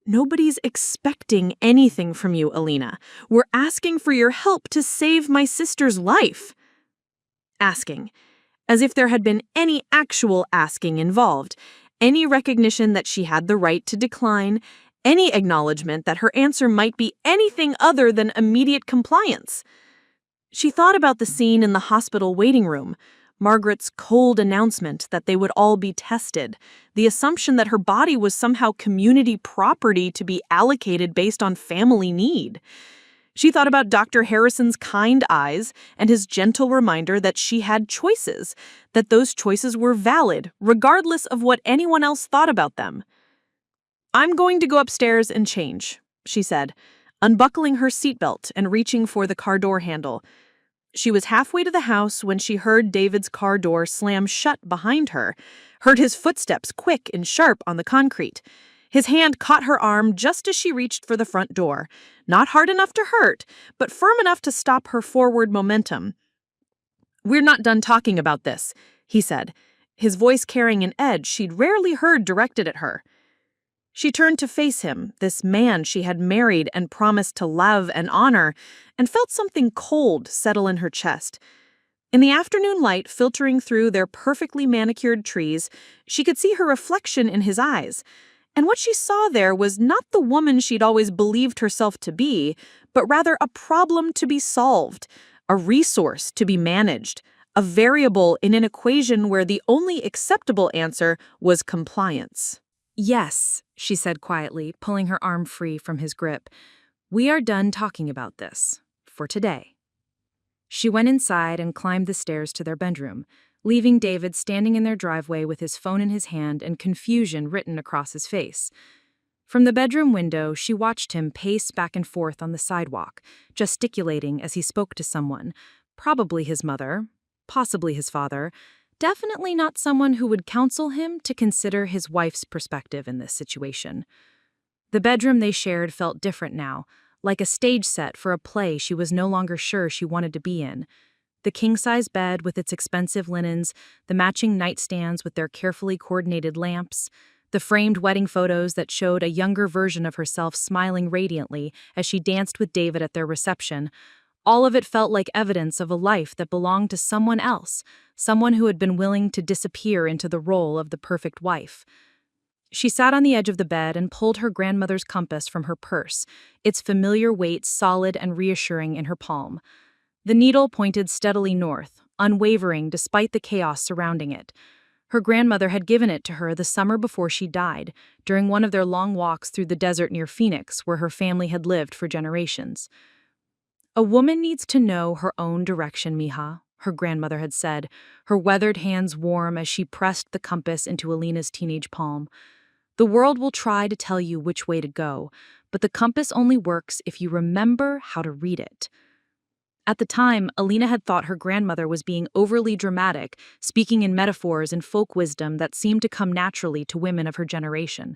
"Nobody's expecting anything from you, Alina. We're asking for your help to save my sister's life." Asking. As if there had been any actual asking involved, any recognition that she had the right to decline, any acknowledgement that her answer might be anything other than immediate compliance. She thought about the scene in the hospital waiting room, Margaret's cold announcement that they would all be tested, the assumption that her body was somehow community property to be allocated based on family need. She thought about Dr. Harrison's kind eyes and his gentle reminder that she had choices, that those choices were valid, regardless of what anyone else thought about them. "I'm going to go upstairs and change," she said, unbuckling her seatbelt and reaching for the car door handle. She was halfway to the house when she heard David's car door slam shut behind her, heard his footsteps quick and sharp on the concrete. His hand caught her arm just as she reached for the front door, not hard enough to hurt, but firm enough to stop her forward momentum. "We're not done talking about this," he said, his voice carrying an edge she'd rarely heard directed at her. She turned to face him, this man she had married and promised to love and honor, and felt something cold settle in her chest. In the afternoon light filtering through their perfectly manicured trees, she could see her reflection in his eyes. And what she saw there was not the woman she'd always believed herself to be, but rather a problem to be solved, a resource to be managed, a variable in an equation where the only acceptable answer was compliance. "Yes," she said quietly, pulling her arm free from his grip. "We are done talking about this. For today." She went inside and climbed the stairs to their bedroom, leaving David standing in their driveway with his phone in his hand and confusion written across his face. From the bedroom window, she watched him pace back and forth on the sidewalk, gesticulating as he spoke to someone, probably his mother, possibly his father, definitely not someone who would counsel him to consider his wife's perspective in this situation. The bedroom they shared felt different now, like a stage set for a play she was no longer sure she wanted to be in. The king-size bed with its expensive linens, the matching nightstands with their carefully coordinated lamps, the framed wedding photos that showed a younger version of herself smiling radiantly as she danced with David at their reception. All of it felt like evidence of a life that belonged to someone else, someone who had been willing to disappear into the role of the perfect wife. She sat on the edge of the bed and pulled her grandmother's compass from her purse, its familiar weight solid and reassuring in her palm. The needle pointed steadily north, unwavering despite the chaos surrounding it. Her grandmother had given it to her the summer before she died, during one of their long walks through the desert near Phoenix, where her family had lived for generations. "A woman needs to know her own direction, Mija," her grandmother had said, her weathered hands warm as she pressed the compass into Alina's teenage palm. "The world will try to tell you which way to go, but the compass only works if you remember how to read it." At the time, Alina had thought her grandmother was being overly dramatic, speaking in metaphors and folk wisdom that seemed to come naturally to women of her generation.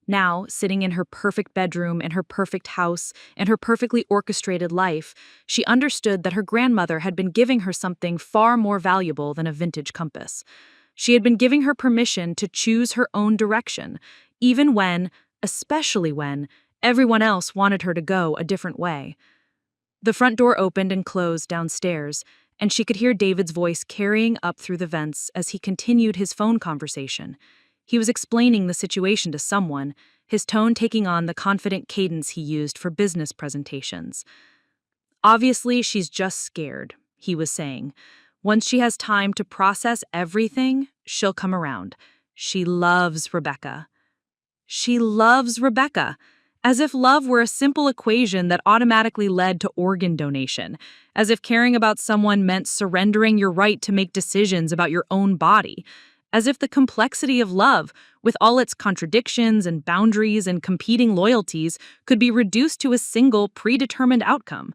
Now, sitting in her perfect bedroom, in her perfect house, in her perfectly orchestrated life, she understood that her grandmother had been giving her something far more valuable than a vintage compass. She had been giving her permission to choose her own direction, even when, especially when everyone else wanted her to go a different way. The front door opened and closed downstairs, and she could hear David's voice carrying up through the vents as he continued his phone conversation. He was explaining the situation to someone, his tone taking on the confident cadence he used for business presentations. "Obviously, she's just scared," he was saying. "Once she has time to process everything, she'll come around. She loves Rebecca." She loves Rebecca. As if love were a simple equation that automatically led to organ donation. As if caring about someone meant surrendering your right to make decisions about your own body. As if the complexity of love, with all its contradictions and boundaries and competing loyalties, could be reduced to a single predetermined outcome.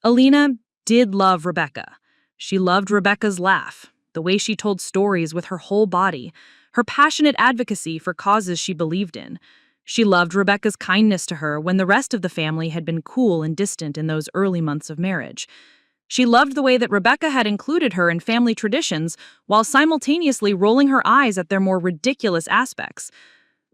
Alina did love Rebecca. She loved Rebecca's laugh, the way she told stories with her whole body, her passionate advocacy for causes she believed in. She loved Rebecca's kindness to her when the rest of the family had been cool and distant in those early months of marriage. She loved the way that Rebecca had included her in family traditions while simultaneously rolling her eyes at their more ridiculous aspects.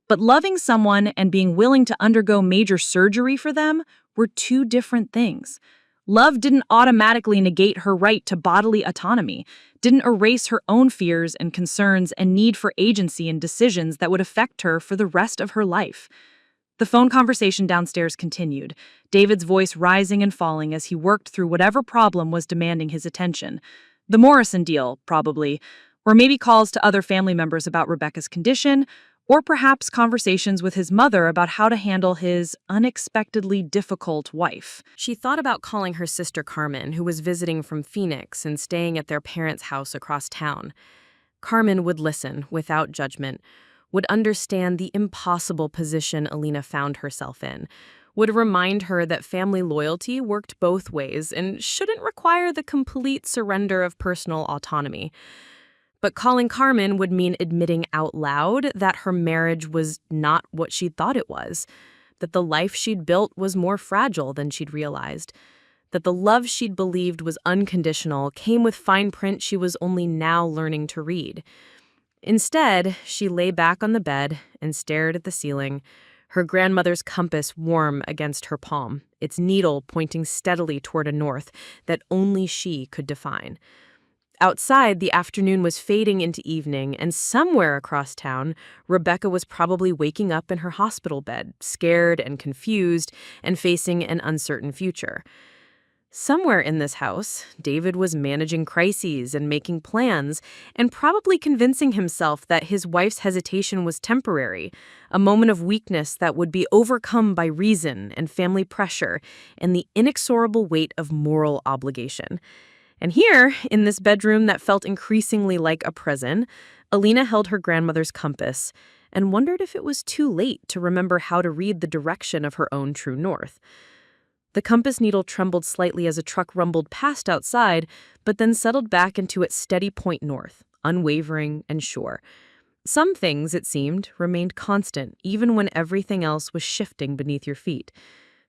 But loving someone and being willing to undergo major surgery for them were two different things. Love didn't automatically negate her right to bodily autonomy, didn't erase her own fears and concerns and need for agency in decisions that would affect her for the rest of her life. The phone conversation downstairs continued, David's voice rising and falling as he worked through whatever problem was demanding his attention. The Morrison deal, probably, or maybe calls to other family members about Rebecca's condition, or perhaps conversations with his mother about how to handle his unexpectedly difficult wife. She thought about calling her sister Carmen, who was visiting from Phoenix and staying at their parents' house across town. Carmen would listen without judgment, would understand the impossible position Alina found herself in, would remind her that family loyalty worked both ways and shouldn't require the complete surrender of personal autonomy. But calling Carmen would mean admitting out loud that her marriage was not what she thought it was, that the life she'd built was more fragile than she'd realized, that the love she'd believed was unconditional came with fine print she was only now learning to read. Instead, she lay back on the bed and stared at the ceiling, her grandmother's compass warm against her palm, its needle pointing steadily toward a north that only she could define. Outside, the afternoon was fading into evening, and somewhere across town, Rebecca was probably waking up in her hospital bed, scared and confused, and facing an uncertain future. Somewhere in this house, David was managing crises and making plans, and probably convincing himself that his wife's hesitation was temporary, a moment of weakness that would be overcome by reason and family pressure and the inexorable weight of moral obligation. And here, in this bedroom that felt increasingly like a prison, Alina held her grandmother's compass and wondered if it was too late to remember how to read the direction of her own true north. The compass needle trembled slightly as a truck rumbled past outside, but then settled back into its steady point north, unwavering and sure. Some things, it seemed, remained constant, even when everything else was shifting beneath your feet.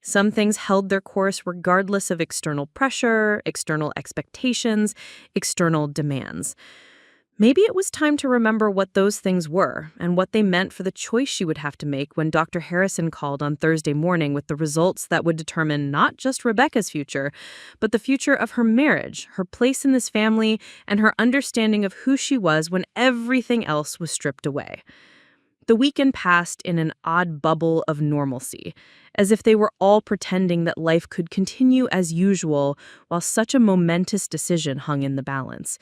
Some things held their course regardless of external pressure, external expectations, external demands. Maybe it was time to remember what those things were and what they meant for the choice she would have to make when Dr. Harrison called on Thursday morning with the results that would determine not just Rebecca's future, but the future of her marriage, her place in this family, and her understanding of who she was when everything else was stripped away. The weekend passed in an odd bubble of normalcy, as if they were all pretending that life could continue as usual while such a momentous decision hung in the balance.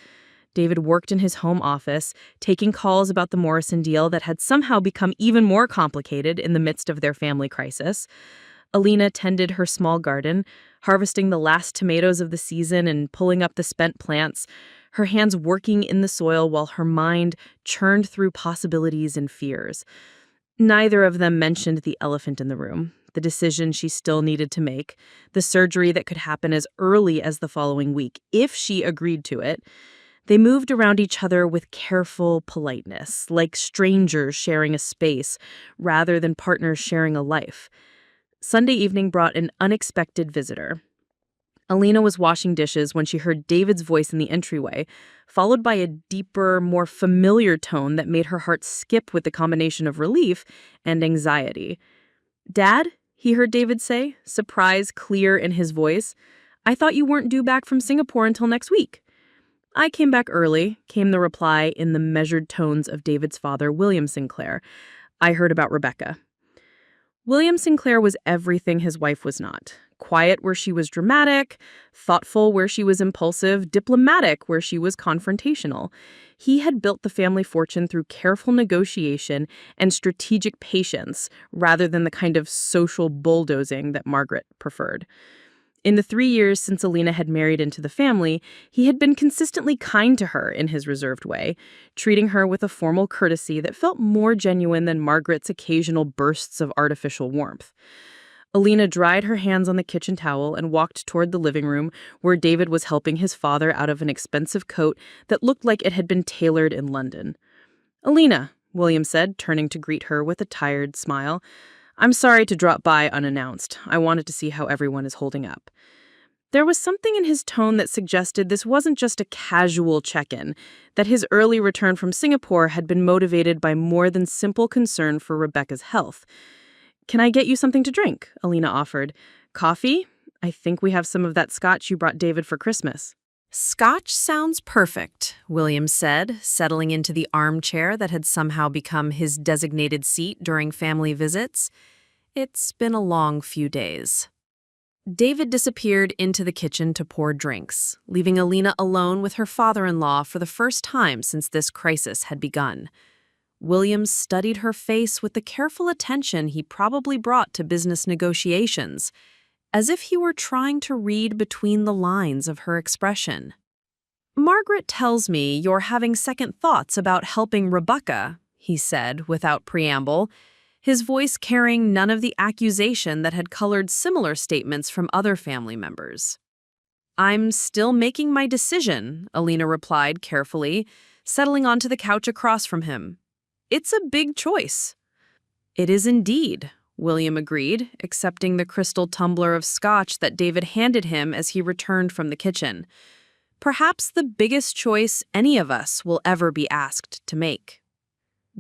David worked in his home office, taking calls about the Morrison deal that had somehow become even more complicated in the midst of their family crisis. Alina tended her small garden, harvesting the last tomatoes of the season and pulling up the spent plants, her hands working in the soil while her mind churned through possibilities and fears. Neither of them mentioned the elephant in the room, the decision she still needed to make, the surgery that could happen as early as the following week, if she agreed to it. They moved around each other with careful politeness, like strangers sharing a space, rather than partners sharing a life. Sunday evening brought an unexpected visitor. Alina was washing dishes when she heard David's voice in the entryway, followed by a deeper, more familiar tone that made her heart skip with the combination of relief and anxiety. "Dad?" he heard David say, surprise clear in his voice. "I thought you weren't due back from Singapore until next week." "I came back early," came the reply in the measured tones of David's father, William Sinclair. "I heard about Rebecca." William Sinclair was everything his wife was not. Quiet where she was dramatic, thoughtful where she was impulsive, diplomatic where she was confrontational. He had built the family fortune through careful negotiation and strategic patience rather than the kind of social bulldozing that Margaret preferred. In the 3 years since Alina had married into the family, he had been consistently kind to her in his reserved way, treating her with a formal courtesy that felt more genuine than Margaret's occasional bursts of artificial warmth. Alina dried her hands on the kitchen towel and walked toward the living room, where David was helping his father out of an expensive coat that looked like it had been tailored in London. "Alina," William said, turning to greet her with a tired smile, "I'm sorry to drop by unannounced. I wanted to see how everyone is holding up." There was something in his tone that suggested this wasn't just a casual check-in, that his early return from Singapore had been motivated by more than simple concern for Rebecca's health. "Can I get you something to drink?" Alina offered. "Coffee? I think we have some of that scotch you brought David for Christmas." "Scotch sounds perfect," William said, settling into the armchair that had somehow become his designated seat during family visits. It's been a long few days. David disappeared into the kitchen to pour drinks, leaving Alina alone with her father-in-law for the first time since this crisis had begun. William studied her face with the careful attention he probably brought to business negotiations, as if he were trying to read between the lines of her expression. "Margaret tells me you're having second thoughts about helping Rebecca," he said without preamble, his voice carrying none of the accusation that had colored similar statements from other family members. "I'm still making my decision," Alina replied carefully, settling onto the couch across from him. "It's a big choice." "It is indeed," William agreed, accepting the crystal tumbler of scotch that David handed him as he returned from the kitchen. "Perhaps the biggest choice any of us will ever be asked to make."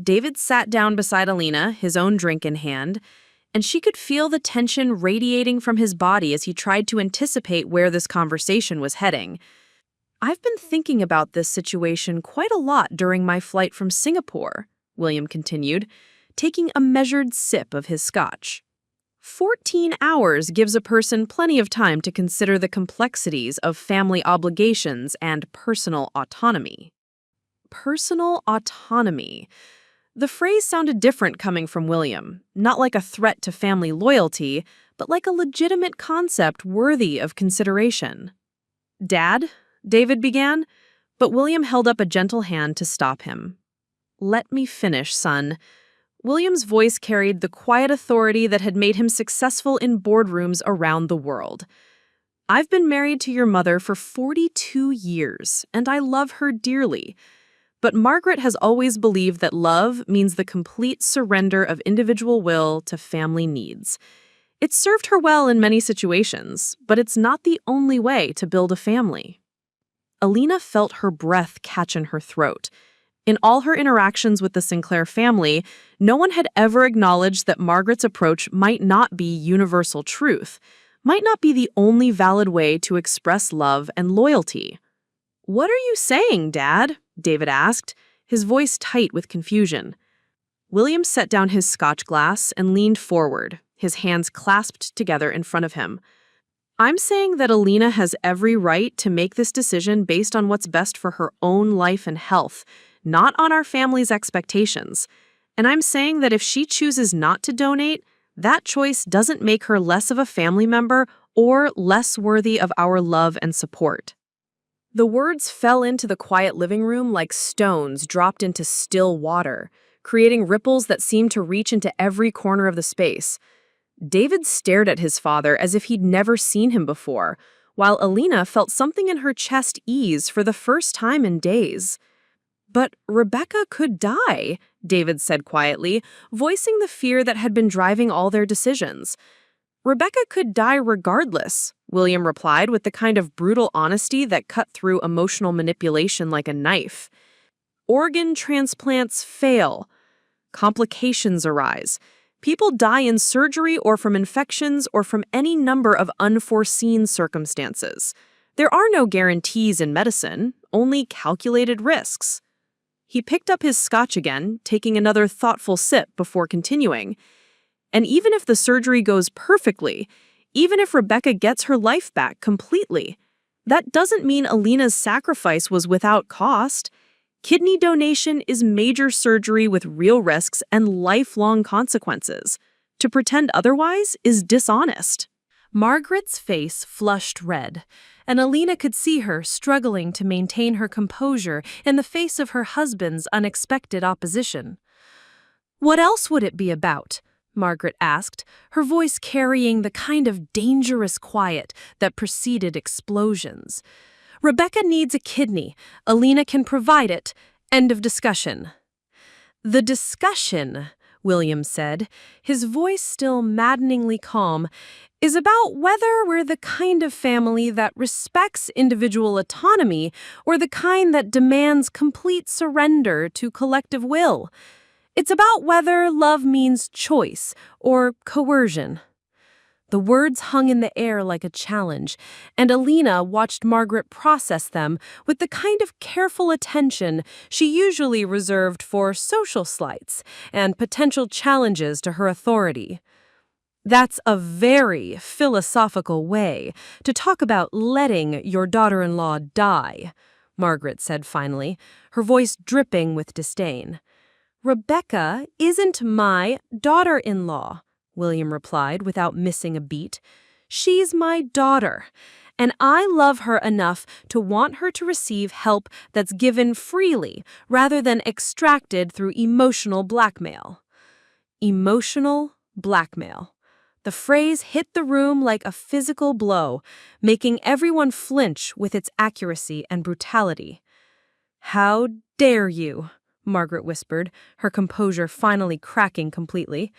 David sat down beside Alina, his own drink in hand, and she could feel the tension radiating from his body as he tried to anticipate where this conversation was heading. "I've been thinking about this situation quite a lot during my flight from Singapore," William continued, taking a measured sip of his scotch. 14 hours gives a person plenty of time to consider the complexities of family obligations and personal autonomy. Personal autonomy. The phrase sounded different coming from William, not like a threat to family loyalty, but like a legitimate concept worthy of consideration. "Dad?" David began, but William held up a gentle hand to stop him. "Let me finish, son." William's voice carried the quiet authority that had made him successful in boardrooms around the world. "I've been married to your mother for 42 years, and I love her dearly. But Margaret has always believed that love means the complete surrender of individual will to family needs. It's served her well in many situations, but it's not the only way to build a family." Alina felt her breath catch in her throat. In all her interactions with the Sinclair family, no one had ever acknowledged that Margaret's approach might not be universal truth, might not be the only valid way to express love and loyalty. "What are you saying, Dad?" David asked, his voice tight with confusion. William set down his scotch glass and leaned forward, his hands clasped together in front of him. "I'm saying that Alina has every right to make this decision based on what's best for her own life and health, not on our family's expectations. And I'm saying that if she chooses not to donate, that choice doesn't make her less of a family member or less worthy of our love and support." The words fell into the quiet living room like stones dropped into still water, creating ripples that seemed to reach into every corner of the space. David stared at his father as if he'd never seen him before, while Alina felt something in her chest ease for the first time in days. "But Rebecca could die," David said quietly, voicing the fear that had been driving all their decisions. Rebecca could die regardless, William replied with the kind of brutal honesty that cut through emotional manipulation like a knife. Organ transplants fail. Complications arise. People die in surgery or from infections or from any number of unforeseen circumstances. There are no guarantees in medicine, only calculated risks. He picked up his scotch again, taking another thoughtful sip before continuing. And even if the surgery goes perfectly, even if Rebecca gets her life back completely, that doesn't mean Alina's sacrifice was without cost. Kidney donation is major surgery with real risks and lifelong consequences. To pretend otherwise is dishonest. Margaret's face flushed red, and Alina could see her struggling to maintain her composure in the face of her husband's unexpected opposition. "What else would it be about?" Margaret asked, her voice carrying the kind of dangerous quiet that preceded explosions. "Rebecca needs a kidney. Alina can provide it. End of discussion." "The discussion," William said, his voice still maddeningly calm, "is about whether we're the kind of family that respects individual autonomy or the kind that demands complete surrender to collective will. It's about whether love means choice or coercion." The words hung in the air like a challenge, and Alina watched Margaret process them with the kind of careful attention she usually reserved for social slights and potential challenges to her authority. "That's a very philosophical way to talk about letting your daughter-in-law die," Margaret said finally, her voice dripping with disdain. "Rebecca isn't my daughter-in-law," William replied without missing a beat. "She's my daughter, and I love her enough to want her to receive help that's given freely rather than extracted through emotional blackmail." Emotional blackmail. The phrase hit the room like a physical blow, making everyone flinch with its accuracy and brutality. "How dare you?" Margaret whispered, her composure finally cracking completely.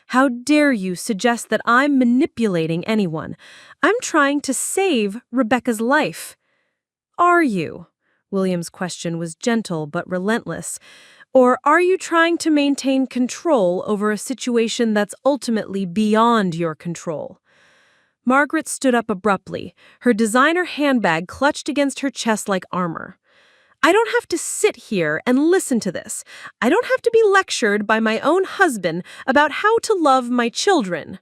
"How dare you suggest that I'm manipulating anyone? I'm trying to save Rebecca's life." "Are you?" William's question was gentle but relentless. "Or are you trying to maintain control over a situation that's ultimately beyond your control?" Margaret stood up abruptly, her designer handbag clutched against her chest like armor. "I don't have to sit here and listen to this. I don't have to be lectured by my own husband about how to love my children."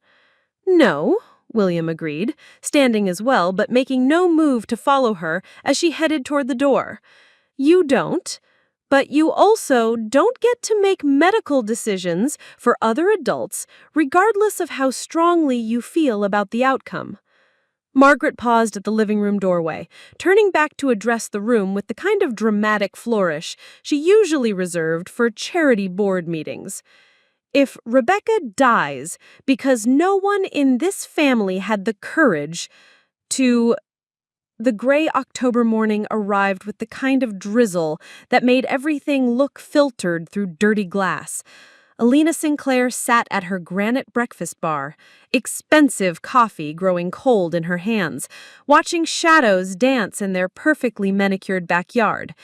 "No," William agreed, standing as well but making no move to follow her as she headed toward the door. "You don't. But you also don't get to make medical decisions for other adults regardless of how strongly you feel about the outcome." Margaret paused at the living room doorway, turning back to address the room with the kind of dramatic flourish she usually reserved for charity board meetings. "If Rebecca dies because no one in this family had the courage to—" The gray October morning arrived with the kind of drizzle that made everything look filtered through dirty glass. Alina Sinclair sat at her granite breakfast bar, expensive coffee growing cold in her hands, watching shadows dance in their perfectly manicured backyard.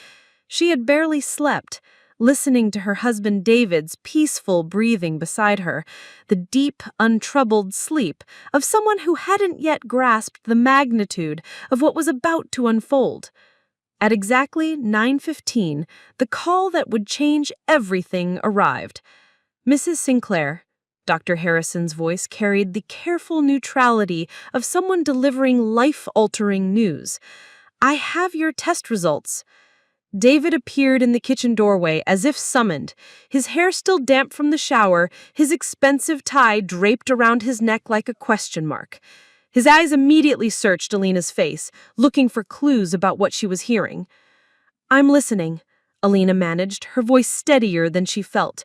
She had barely slept, listening to her husband David's peaceful breathing beside her, the deep, untroubled sleep of someone who hadn't yet grasped the magnitude of what was about to unfold. At exactly 9:15, the call that would change everything arrived. "Mrs. Sinclair," Dr. Harrison's voice carried the careful neutrality of someone delivering life-altering news. "I have your test results." David appeared in the kitchen doorway as if summoned, his hair still damp from the shower, his expensive tie draped around his neck like a question mark. His eyes immediately searched Alina's face, looking for clues about what she was hearing. "I'm listening," Alina managed, her voice steadier than she felt.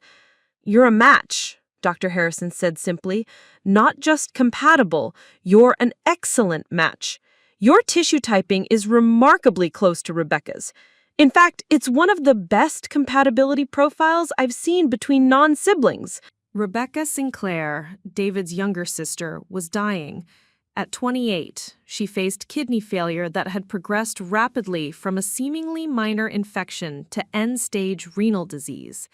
"You're a match," Dr. Harrison said simply. "Not just compatible, you're an excellent match. Your tissue typing is remarkably close to Rebecca's. In fact, it's one of the best compatibility profiles I've seen between non-siblings." Rebecca Sinclair, David's younger sister, was dying. At 28, she faced kidney failure that had progressed rapidly from a seemingly minor infection to end-stage renal disease.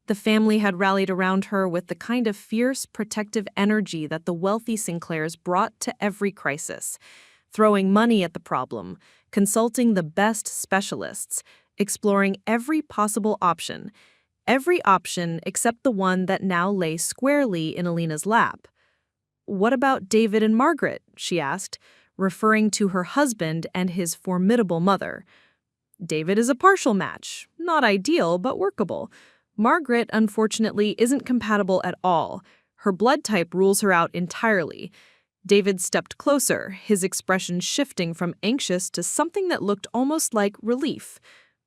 The family had rallied around her with the kind of fierce, protective energy that the wealthy Sinclairs brought to every crisis, throwing money at the problem, consulting the best specialists, exploring every possible option except the one that now lay squarely in Alina's lap. "What about David and Margaret?" she asked, referring to her husband and his formidable mother. "David is a partial match. Not ideal, but workable. Margaret, unfortunately, isn't compatible at all. Her blood type rules her out entirely." David stepped closer, his expression shifting from anxious to something that looked almost like relief.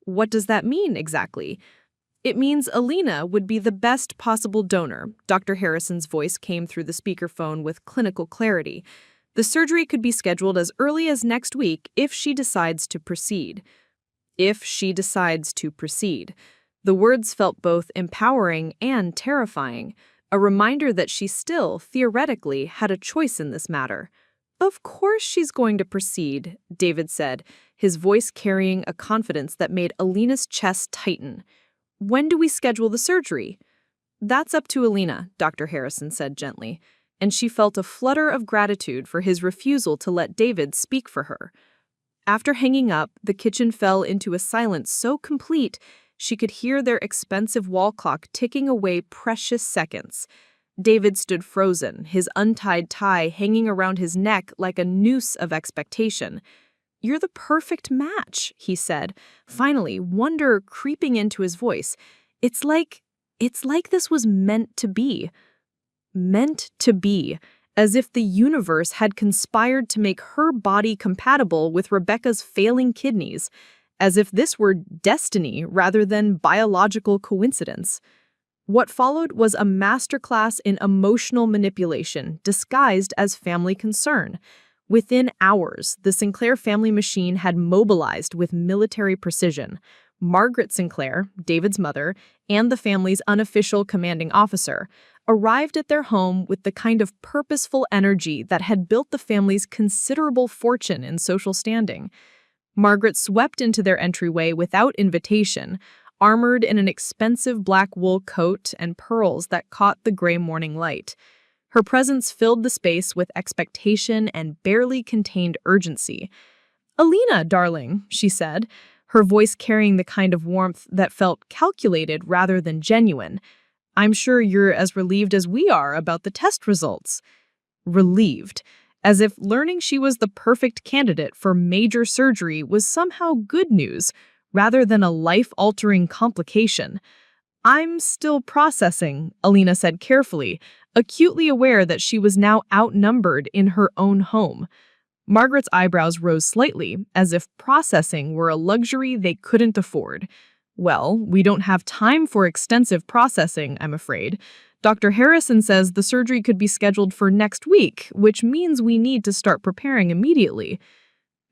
"What does that mean, exactly?" "It means Alina would be the best possible donor." Dr. Harrison's voice came through the speakerphone with clinical clarity. "The surgery could be scheduled as early as next week if she decides to proceed." If she decides to proceed. The words felt both empowering and terrifying, a reminder that she still, theoretically, had a choice in this matter. "Of course she's going to proceed," David said, his voice carrying a confidence that made Alina's chest tighten. "When do we schedule the surgery?" "That's up to Alina," Dr. Harrison said gently, and she felt a flutter of gratitude for his refusal to let David speak for her. After hanging up, the kitchen fell into a silence so complete she could hear their expensive wall clock ticking away precious seconds. David stood frozen, his untied tie hanging around his neck like a noose of expectation. "You're the perfect match," he said, finally, wonder creeping into his voice. It's like this was meant to be." Meant to be, as if the universe had conspired to make her body compatible with Rebecca's failing kidneys, as if this were destiny rather than biological coincidence. What followed was a masterclass in emotional manipulation disguised as family concern. Within hours, the Sinclair family machine had mobilized with military precision. Margaret Sinclair, David's mother, and the family's unofficial commanding officer arrived at their home with the kind of purposeful energy that had built the family's considerable fortune and social standing. Margaret swept into their entryway without invitation, armored in an expensive black wool coat and pearls that caught the gray morning light. Her presence filled the space with expectation and barely contained urgency. "Alina, darling," she said, her voice carrying the kind of warmth that felt calculated rather than genuine. "I'm sure you're as relieved as we are about the test results." Relieved, as if learning she was the perfect candidate for major surgery was somehow good news rather than a life-altering complication. "I'm still processing," Alina said carefully, acutely aware that she was now outnumbered in her own home. Margaret's eyebrows rose slightly, as if processing were a luxury they couldn't afford. "Well, we don't have time for extensive processing, I'm afraid. Dr. Harrison says the surgery could be scheduled for next week, which means we need to start preparing immediately."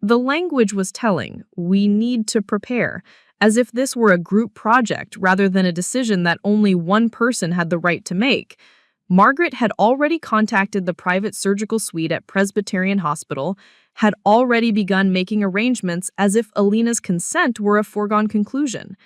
The language was telling. We need to prepare, as if this were a group project rather than a decision that only one person had the right to make. Margaret had already contacted the private surgical suite at Presbyterian Hospital, had already begun making arrangements as if Alina's consent were a foregone conclusion.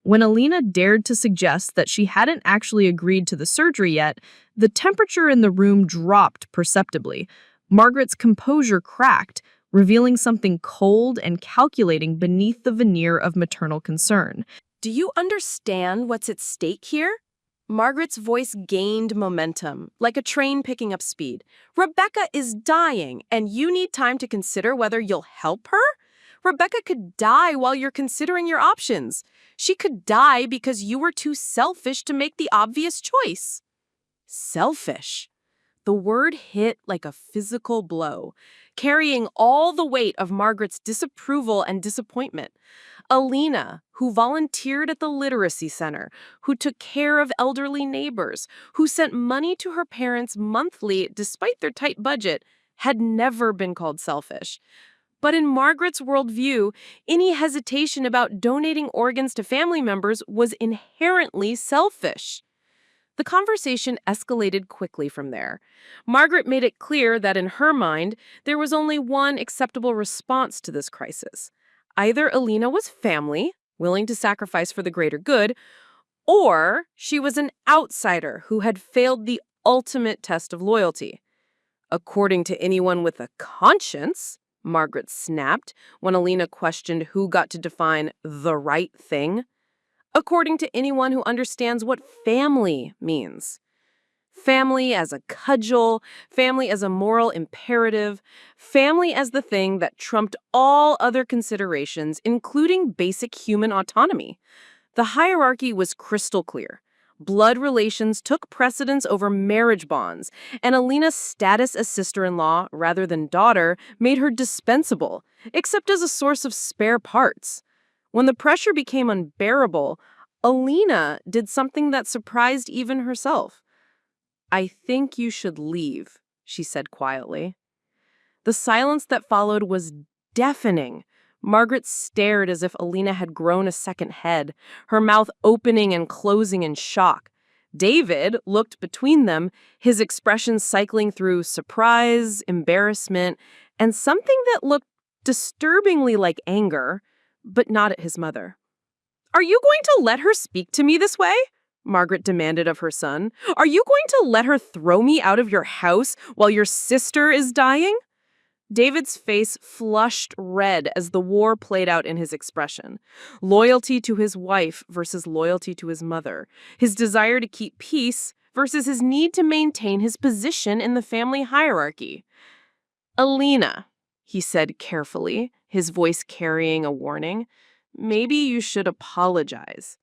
When Alina dared to suggest that she hadn't actually agreed to the surgery yet, the temperature in the room dropped perceptibly. Margaret's composure cracked, revealing something cold and calculating beneath the veneer of maternal concern. "Do you understand what's at stake here?" Margaret's voice gained momentum, like a train picking up speed. "Rebecca is dying, and you need time to consider whether you'll help her? Rebecca could die while you're considering your options. She could die because you were too selfish to make the obvious choice." Selfish. The word hit like a physical blow, carrying all the weight of Margaret's disapproval and disappointment. Alina, who volunteered at the literacy center, who took care of elderly neighbors, who sent money to her parents monthly despite their tight budget, had never been called selfish. But in Margaret's worldview, any hesitation about donating organs to family members was inherently selfish. The conversation escalated quickly from there. Margaret made it clear that in her mind, there was only one acceptable response to this crisis. Either Alina was family, willing to sacrifice for the greater good, or she was an outsider who had failed the ultimate test of loyalty. According to anyone with a conscience, Margaret snapped when Alina questioned who got to define the right thing. According to anyone who understands what family means. Family as a cudgel, family as a moral imperative, family as the thing that trumped all other considerations, including basic human autonomy. The hierarchy was crystal clear. Blood relations took precedence over marriage bonds, and Alina's status as sister-in-law, rather than daughter, made her dispensable, except as a source of spare parts. When the pressure became unbearable, Alina did something that surprised even herself. "I think you should leave," she said quietly. The silence that followed was deafening. Margaret stared as if Alina had grown a second head, her mouth opening and closing in shock. David looked between them, his expression cycling through surprise, embarrassment, and something that looked disturbingly like anger, but not at his mother. "Are you going to let her speak to me this way?" Margaret demanded of her son. "Are you going to let her throw me out of your house while your sister is dying?" David's face flushed red as the war played out in his expression. Loyalty to his wife versus loyalty to his mother. His desire to keep peace versus his need to maintain his position in the family hierarchy. "Alina," he said carefully, his voice carrying a warning, "maybe you should apologize."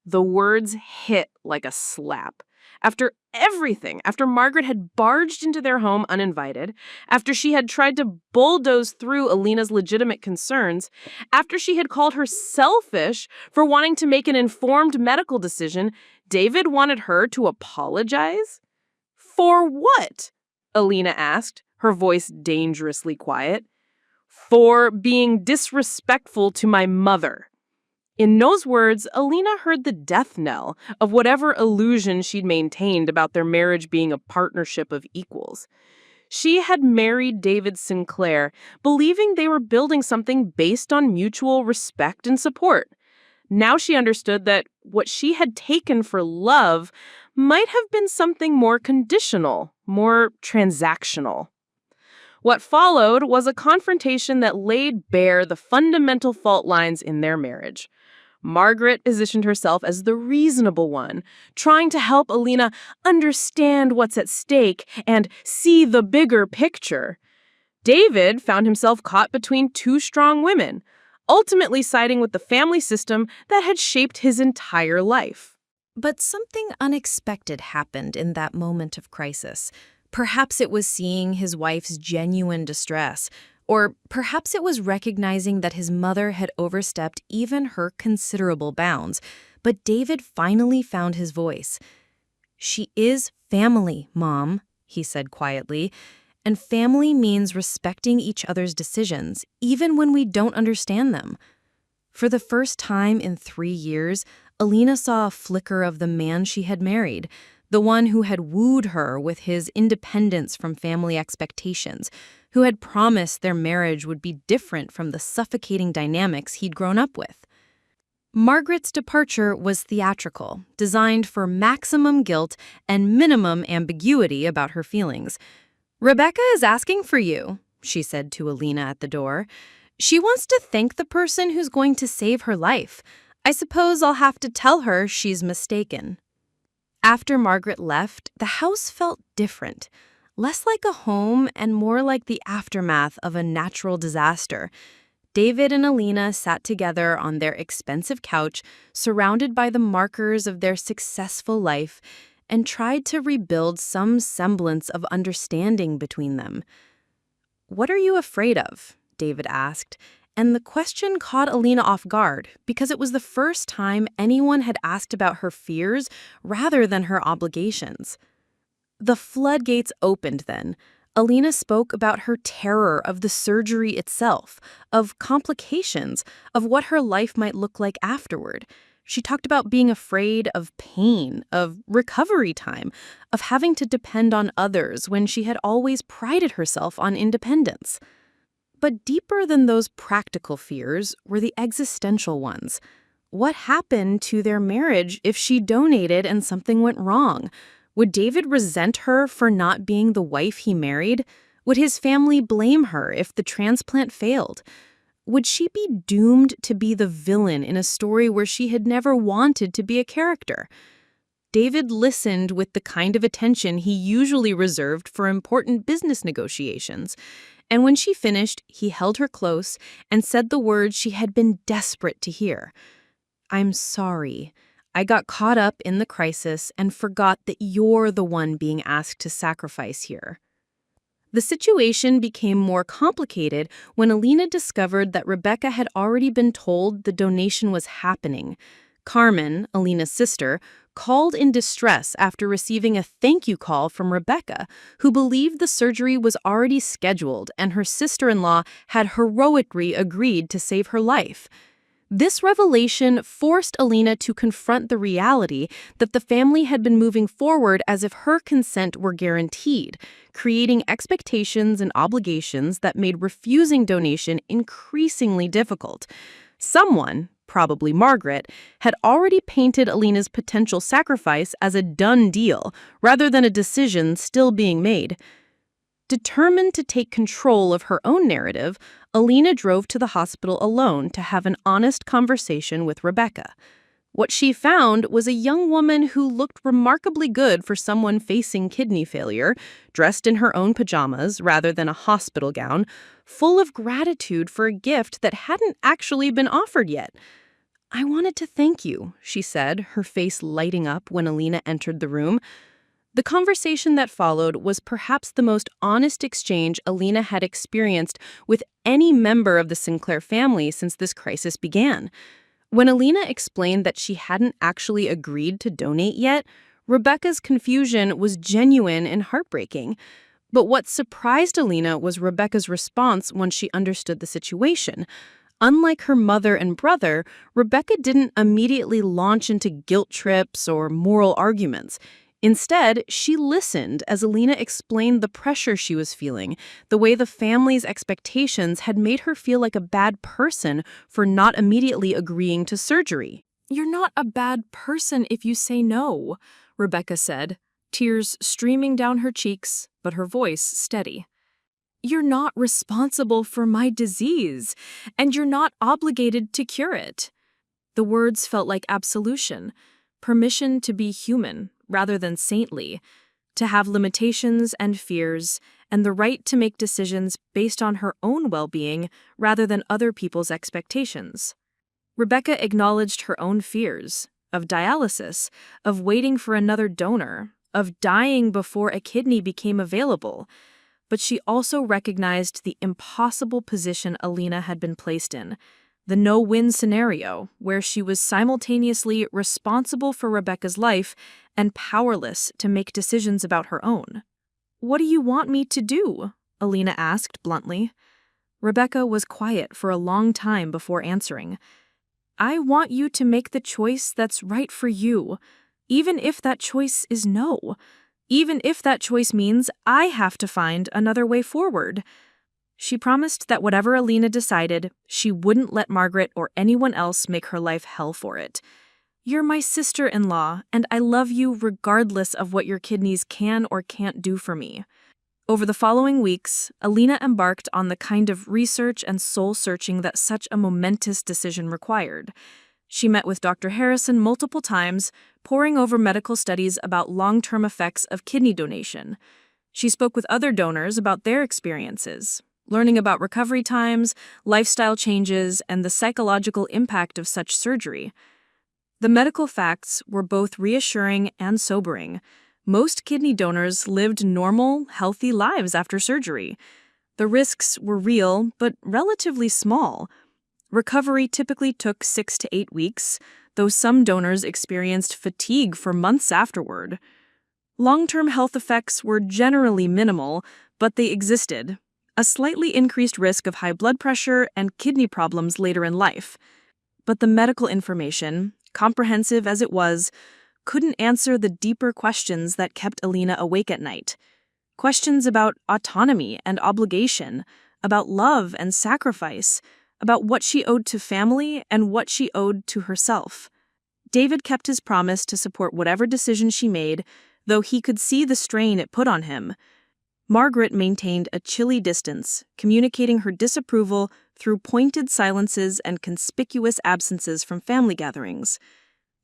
The words hit like a slap. After everything, after Margaret had barged into their home uninvited, after she had tried to bulldoze through Alina's legitimate concerns, after she had called her selfish for wanting to make an informed medical decision, David wanted her to apologize? "For what?" Alina asked, her voice dangerously quiet. "For being disrespectful to my mother." In those words, Alina heard the death knell of whatever illusion she'd maintained about their marriage being a partnership of equals. She had married David Sinclair, believing they were building something based on mutual respect and support. Now she understood that what she had taken for love might have been something more conditional, more transactional. What followed was a confrontation that laid bare the fundamental fault lines in their marriage. Margaret positioned herself as the reasonable one, trying to help Alina understand what's at stake and see the bigger picture. David found himself caught between two strong women, ultimately siding with the family system that had shaped his entire life. But something unexpected happened in that moment of crisis. Perhaps it was seeing his wife's genuine distress, or perhaps it was recognizing that his mother had overstepped even her considerable bounds. But David finally found his voice. "She is family, Mom," he said quietly, "and family means respecting each other's decisions, even when we don't understand them." For the first time in 3 years, Alina saw a flicker of the man she had married, the one who had wooed her with his independence from family expectations, who had promised their marriage would be different from the suffocating dynamics he'd grown up with. Margaret's departure was theatrical, designed for maximum guilt and minimum ambiguity about her feelings. "Rebecca is asking for you," she said to Alina at the door. "She wants to thank the person who's going to save her life. I suppose I'll have to tell her she's mistaken." After Margaret left, the house felt different, less like a home and more like the aftermath of a natural disaster. David and Alina sat together on their expensive couch, surrounded by the markers of their successful life, and tried to rebuild some semblance of understanding between them. "What are you afraid of?" David asked, and the question caught Alina off guard because it was the first time anyone had asked about her fears rather than her obligations. The floodgates opened then. Alina spoke about her terror of the surgery itself, of complications, of what her life might look like afterward. She talked about being afraid of pain, of recovery time, of having to depend on others when she had always prided herself on independence. But deeper than those practical fears were the existential ones. What happened to their marriage if she donated and something went wrong? Would David resent her for not being the wife he married? Would his family blame her if the transplant failed? Would she be doomed to be the villain in a story where she had never wanted to be a character? David listened with the kind of attention he usually reserved for important business negotiations. And when she finished, he held her close and said the words she had been desperate to hear. "I'm sorry. I got caught up in the crisis and forgot that you're the one being asked to sacrifice here." The situation became more complicated when Alina discovered that Rebecca had already been told the donation was happening. Carmen, Alina's sister, called in distress after receiving a thank you call from Rebecca, who believed the surgery was already scheduled and her sister-in-law had heroically agreed to save her life. This revelation forced Alina to confront the reality that the family had been moving forward as if her consent were guaranteed, creating expectations and obligations that made refusing donation increasingly difficult. Someone, probably Margaret, had already painted Alina's potential sacrifice as a done deal rather than a decision still being made. Determined to take control of her own narrative, Alina drove to the hospital alone to have an honest conversation with Rebecca. What she found was a young woman who looked remarkably good for someone facing kidney failure, dressed in her own pajamas rather than a hospital gown, full of gratitude for a gift that hadn't actually been offered yet. "I wanted to thank you," she said, her face lighting up when Alina entered the room. The conversation that followed was perhaps the most honest exchange Alina had experienced with any member of the Sinclair family since this crisis began. When Alina explained that she hadn't actually agreed to donate yet, Rebecca's confusion was genuine and heartbreaking. But what surprised Alina was Rebecca's response once she understood the situation. Unlike her mother and brother, Rebecca didn't immediately launch into guilt trips or moral arguments. Instead, she listened as Alina explained the pressure she was feeling, the way the family's expectations had made her feel like a bad person for not immediately agreeing to surgery. "You're not a bad person if you say no," Rebecca said, tears streaming down her cheeks, but her voice steady. "You're not responsible for my disease, and you're not obligated to cure it." The words felt like absolution, permission to be human rather than saintly, to have limitations and fears, and the right to make decisions based on her own well-being rather than other people's expectations. Rebecca acknowledged her own fears, of dialysis, of waiting for another donor, of dying before a kidney became available, but she also recognized the impossible position Alina had been placed in, the no-win scenario where she was simultaneously responsible for Rebecca's life and powerless to make decisions about her own. "What do you want me to do?" Alina asked bluntly. Rebecca was quiet for a long time before answering. "I want you to make the choice that's right for you, even if that choice is no. Even if that choice means I have to find another way forward." She promised that whatever Alina decided, she wouldn't let Margaret or anyone else make her life hell for it. "You're my sister-in-law, and I love you regardless of what your kidneys can or can't do for me." Over the following weeks, Alina embarked on the kind of research and soul-searching that such a momentous decision required. She met with Dr. Harrison multiple times, poring over medical studies about long-term effects of kidney donation. She spoke with other donors about their experiences, learning about recovery times, lifestyle changes, and the psychological impact of such surgery. The medical facts were both reassuring and sobering. Most kidney donors lived normal, healthy lives after surgery. The risks were real, but relatively small. Recovery typically took 6 to 8 weeks, though some donors experienced fatigue for months afterward. Long-term health effects were generally minimal, but they existed. A slightly increased risk of high blood pressure and kidney problems later in life. But the medical information, comprehensive as it was, couldn't answer the deeper questions that kept Alina awake at night. Questions about autonomy and obligation, about love and sacrifice, about what she owed to family and what she owed to herself. David kept his promise to support whatever decision she made, though he could see the strain it put on him. Margaret maintained a chilly distance, communicating her disapproval through pointed silences and conspicuous absences from family gatherings.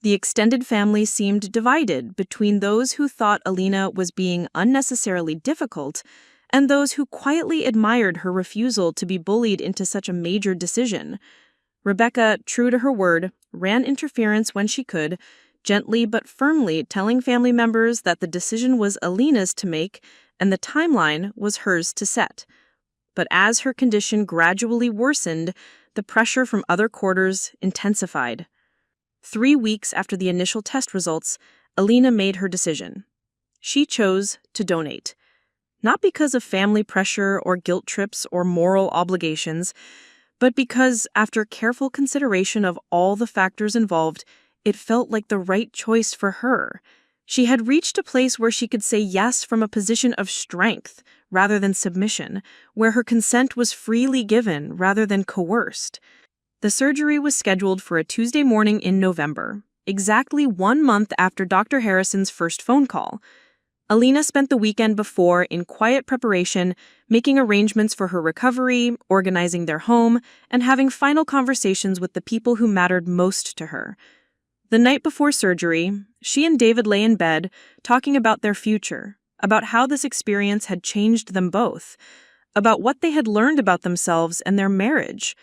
The extended family seemed divided between those who thought Alina was being unnecessarily difficult and those who quietly admired her refusal to be bullied into such a major decision. Rebecca, true to her word, ran interference when she could, gently but firmly telling family members that the decision was Alina's to make and the timeline was hers to set. But as her condition gradually worsened, the pressure from other quarters intensified. 3 weeks after the initial test results, Alina made her decision. She chose to donate. Not because of family pressure or guilt trips or moral obligations, but because, after careful consideration of all the factors involved, it felt like the right choice for her. She had reached a place where she could say yes from a position of strength rather than submission, where her consent was freely given rather than coerced. The surgery was scheduled for a Tuesday morning in November, exactly 1 month after Dr. Harrison's first phone call. Alina spent the weekend before in quiet preparation, making arrangements for her recovery, organizing their home, and having final conversations with the people who mattered most to her. The night before surgery, she and David lay in bed, talking about their future, about how this experience had changed them both, about what they had learned about themselves and their marriage.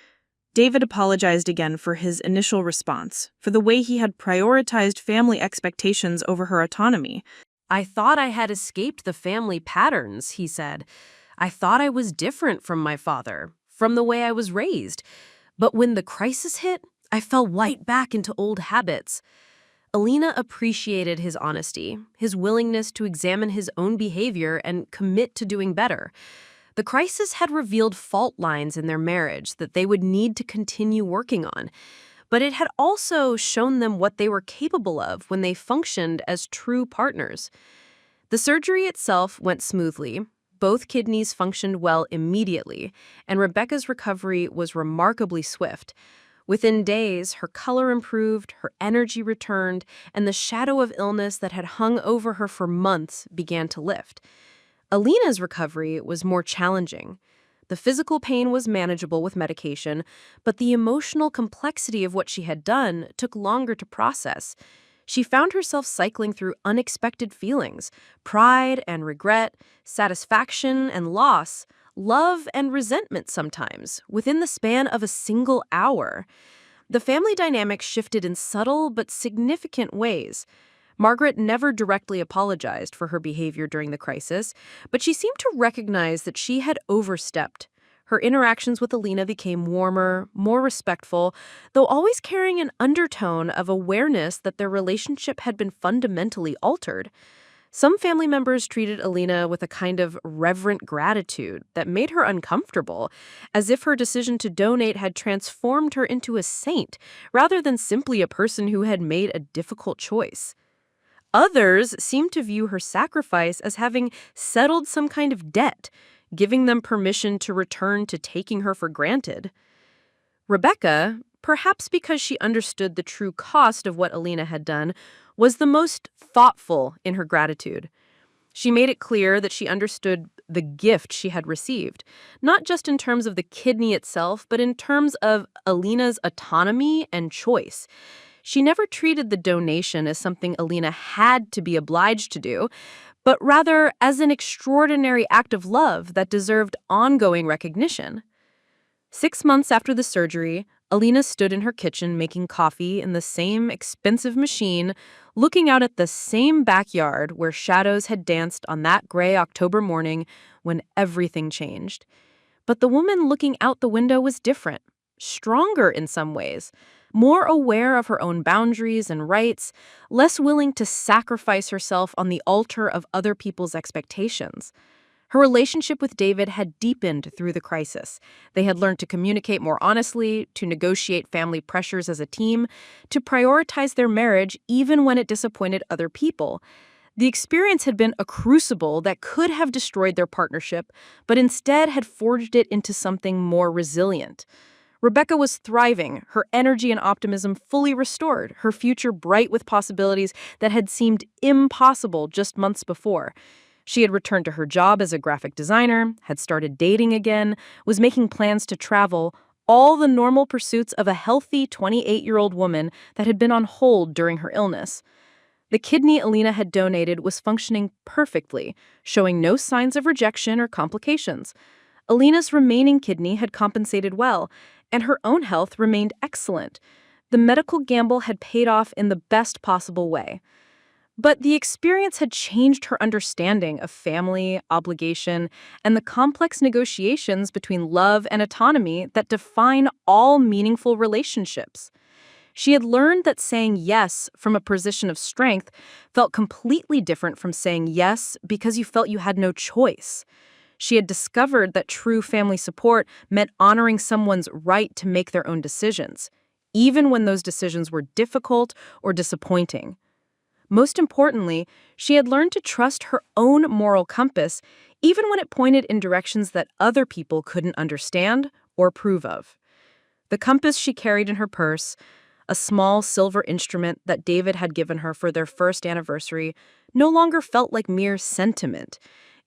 David apologized again for his initial response, for the way he had prioritized family expectations over her autonomy. "I thought I had escaped the family patterns," he said. "I thought I was different from my father, from the way I was raised. But when the crisis hit, I fell right back into old habits." Alina appreciated his honesty, his willingness to examine his own behavior and commit to doing better. The crisis had revealed fault lines in their marriage that they would need to continue working on, but it had also shown them what they were capable of when they functioned as true partners. The surgery itself went smoothly. Both kidneys functioned well immediately, and Rebecca's recovery was remarkably swift. Within days, her color improved, her energy returned, and the shadow of illness that had hung over her for months began to lift. Alina's recovery was more challenging. The physical pain was manageable with medication, but the emotional complexity of what she had done took longer to process. She found herself cycling through unexpected feelings: pride and regret, satisfaction and loss, love and resentment sometimes, within the span of a single hour. The family dynamic shifted in subtle but significant ways. Margaret never directly apologized for her behavior during the crisis, but she seemed to recognize that she had overstepped. Her interactions with Alina became warmer, more respectful, though always carrying an undertone of awareness that their relationship had been fundamentally altered. Some family members treated Alina with a kind of reverent gratitude that made her uncomfortable, as if her decision to donate had transformed her into a saint, rather than simply a person who had made a difficult choice. Others seemed to view her sacrifice as having settled some kind of debt, giving them permission to return to taking her for granted. Rebecca, perhaps because she understood the true cost of what Alina had done, was the most thoughtful in her gratitude. She made it clear that she understood the gift she had received, not just in terms of the kidney itself, but in terms of Alina's autonomy and choice. She never treated the donation as something Alina had to be obliged to do, but rather as an extraordinary act of love that deserved ongoing recognition. 6 months after the surgery, Alina stood in her kitchen making coffee in the same expensive machine, looking out at the same backyard where shadows had danced on that gray October morning when everything changed. But the woman looking out the window was different, stronger in some ways, more aware of her own boundaries and rights, less willing to sacrifice herself on the altar of other people's expectations. Her relationship with David had deepened through the crisis. They had learned to communicate more honestly, to negotiate family pressures as a team, to prioritize their marriage even when it disappointed other people. The experience had been a crucible that could have destroyed their partnership, but instead had forged it into something more resilient. Rebecca was thriving, her energy and optimism fully restored, her future bright with possibilities that had seemed impossible just months before. She had returned to her job as a graphic designer, had started dating again, was making plans to travel, all the normal pursuits of a healthy 28-year-old woman that had been on hold during her illness. The kidney Alina had donated was functioning perfectly, showing no signs of rejection or complications. Alina's remaining kidney had compensated well, and her own health remained excellent. The medical gamble had paid off in the best possible way. But the experience had changed her understanding of family, obligation, and the complex negotiations between love and autonomy that define all meaningful relationships. She had learned that saying yes from a position of strength felt completely different from saying yes because you felt you had no choice. She had discovered that true family support meant honoring someone's right to make their own decisions, even when those decisions were difficult or disappointing. Most importantly, she had learned to trust her own moral compass, even when it pointed in directions that other people couldn't understand or approve of. The compass she carried in her purse, a small silver instrument that David had given her for their first anniversary, no longer felt like mere sentiment.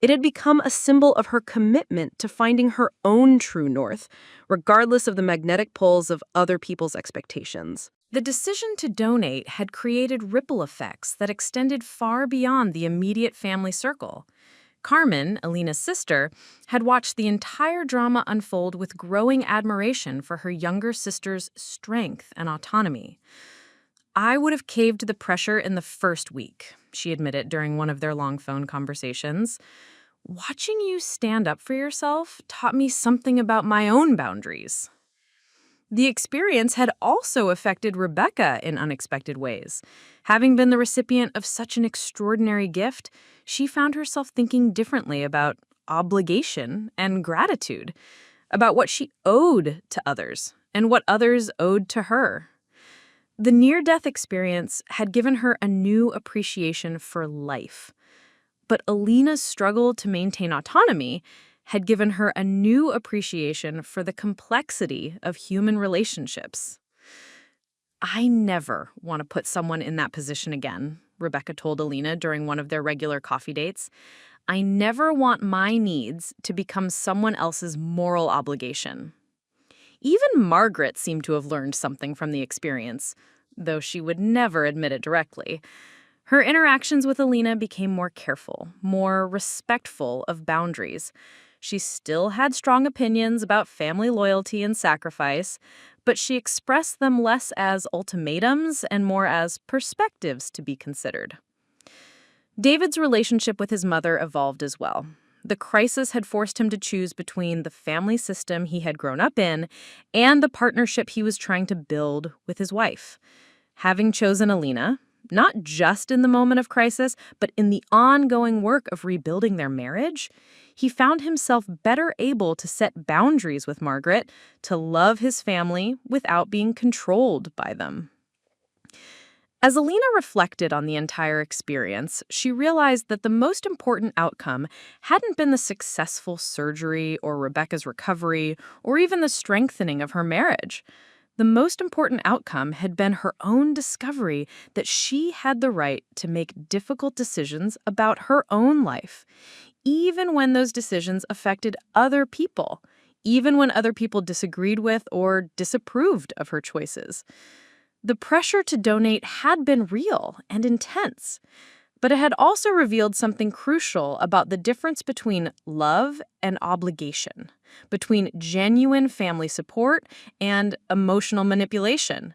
It had become a symbol of her commitment to finding her own true north, regardless of the magnetic pulls of other people's expectations. The decision to donate had created ripple effects that extended far beyond the immediate family circle. Carmen, Alina's sister, had watched the entire drama unfold with growing admiration for her younger sister's strength and autonomy. "I would have caved to the pressure in the first week," she admitted during one of their long phone conversations. "Watching you stand up for yourself taught me something about my own boundaries." The experience had also affected Rebecca in unexpected ways. Having been the recipient of such an extraordinary gift, she found herself thinking differently about obligation and gratitude, about what she owed to others and what others owed to her. The near-death experience had given her a new appreciation for life. But Alina's struggle to maintain autonomy had given her a new appreciation for the complexity of human relationships. "I never want to put someone in that position again," Rebecca told Alina during one of their regular coffee dates. "I never want my needs to become someone else's moral obligation." Even Margaret seemed to have learned something from the experience, though she would never admit it directly. Her interactions with Alina became more careful, more respectful of boundaries. She still had strong opinions about family loyalty and sacrifice, but she expressed them less as ultimatums and more as perspectives to be considered. David's relationship with his mother evolved as well. The crisis had forced him to choose between the family system he had grown up in and the partnership he was trying to build with his wife. Having chosen Alina, not just in the moment of crisis, but in the ongoing work of rebuilding their marriage, he found himself better able to set boundaries with Margaret, to love his family without being controlled by them. As Alina reflected on the entire experience, she realized that the most important outcome hadn't been the successful surgery or Rebecca's recovery or even the strengthening of her marriage. The most important outcome had been her own discovery that she had the right to make difficult decisions about her own life, even when those decisions affected other people, even when other people disagreed with or disapproved of her choices. The pressure to donate had been real and intense, but it had also revealed something crucial about the difference between love and obligation, between genuine family support and emotional manipulation.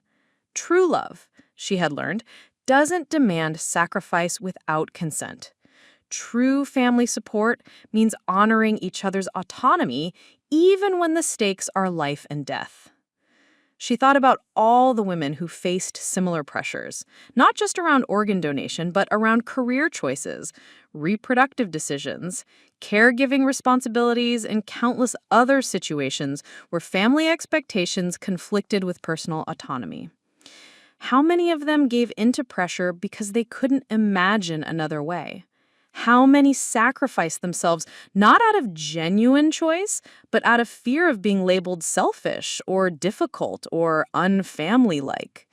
True love, she had learned, doesn't demand sacrifice without consent. True family support means honoring each other's autonomy even when the stakes are life and death. She thought about all the women who faced similar pressures, not just around organ donation, but around career choices, reproductive decisions, caregiving responsibilities, and countless other situations where family expectations conflicted with personal autonomy. How many of them gave into pressure because they couldn't imagine another way? How many sacrificed themselves not out of genuine choice, but out of fear of being labeled selfish or difficult or unfamily-like?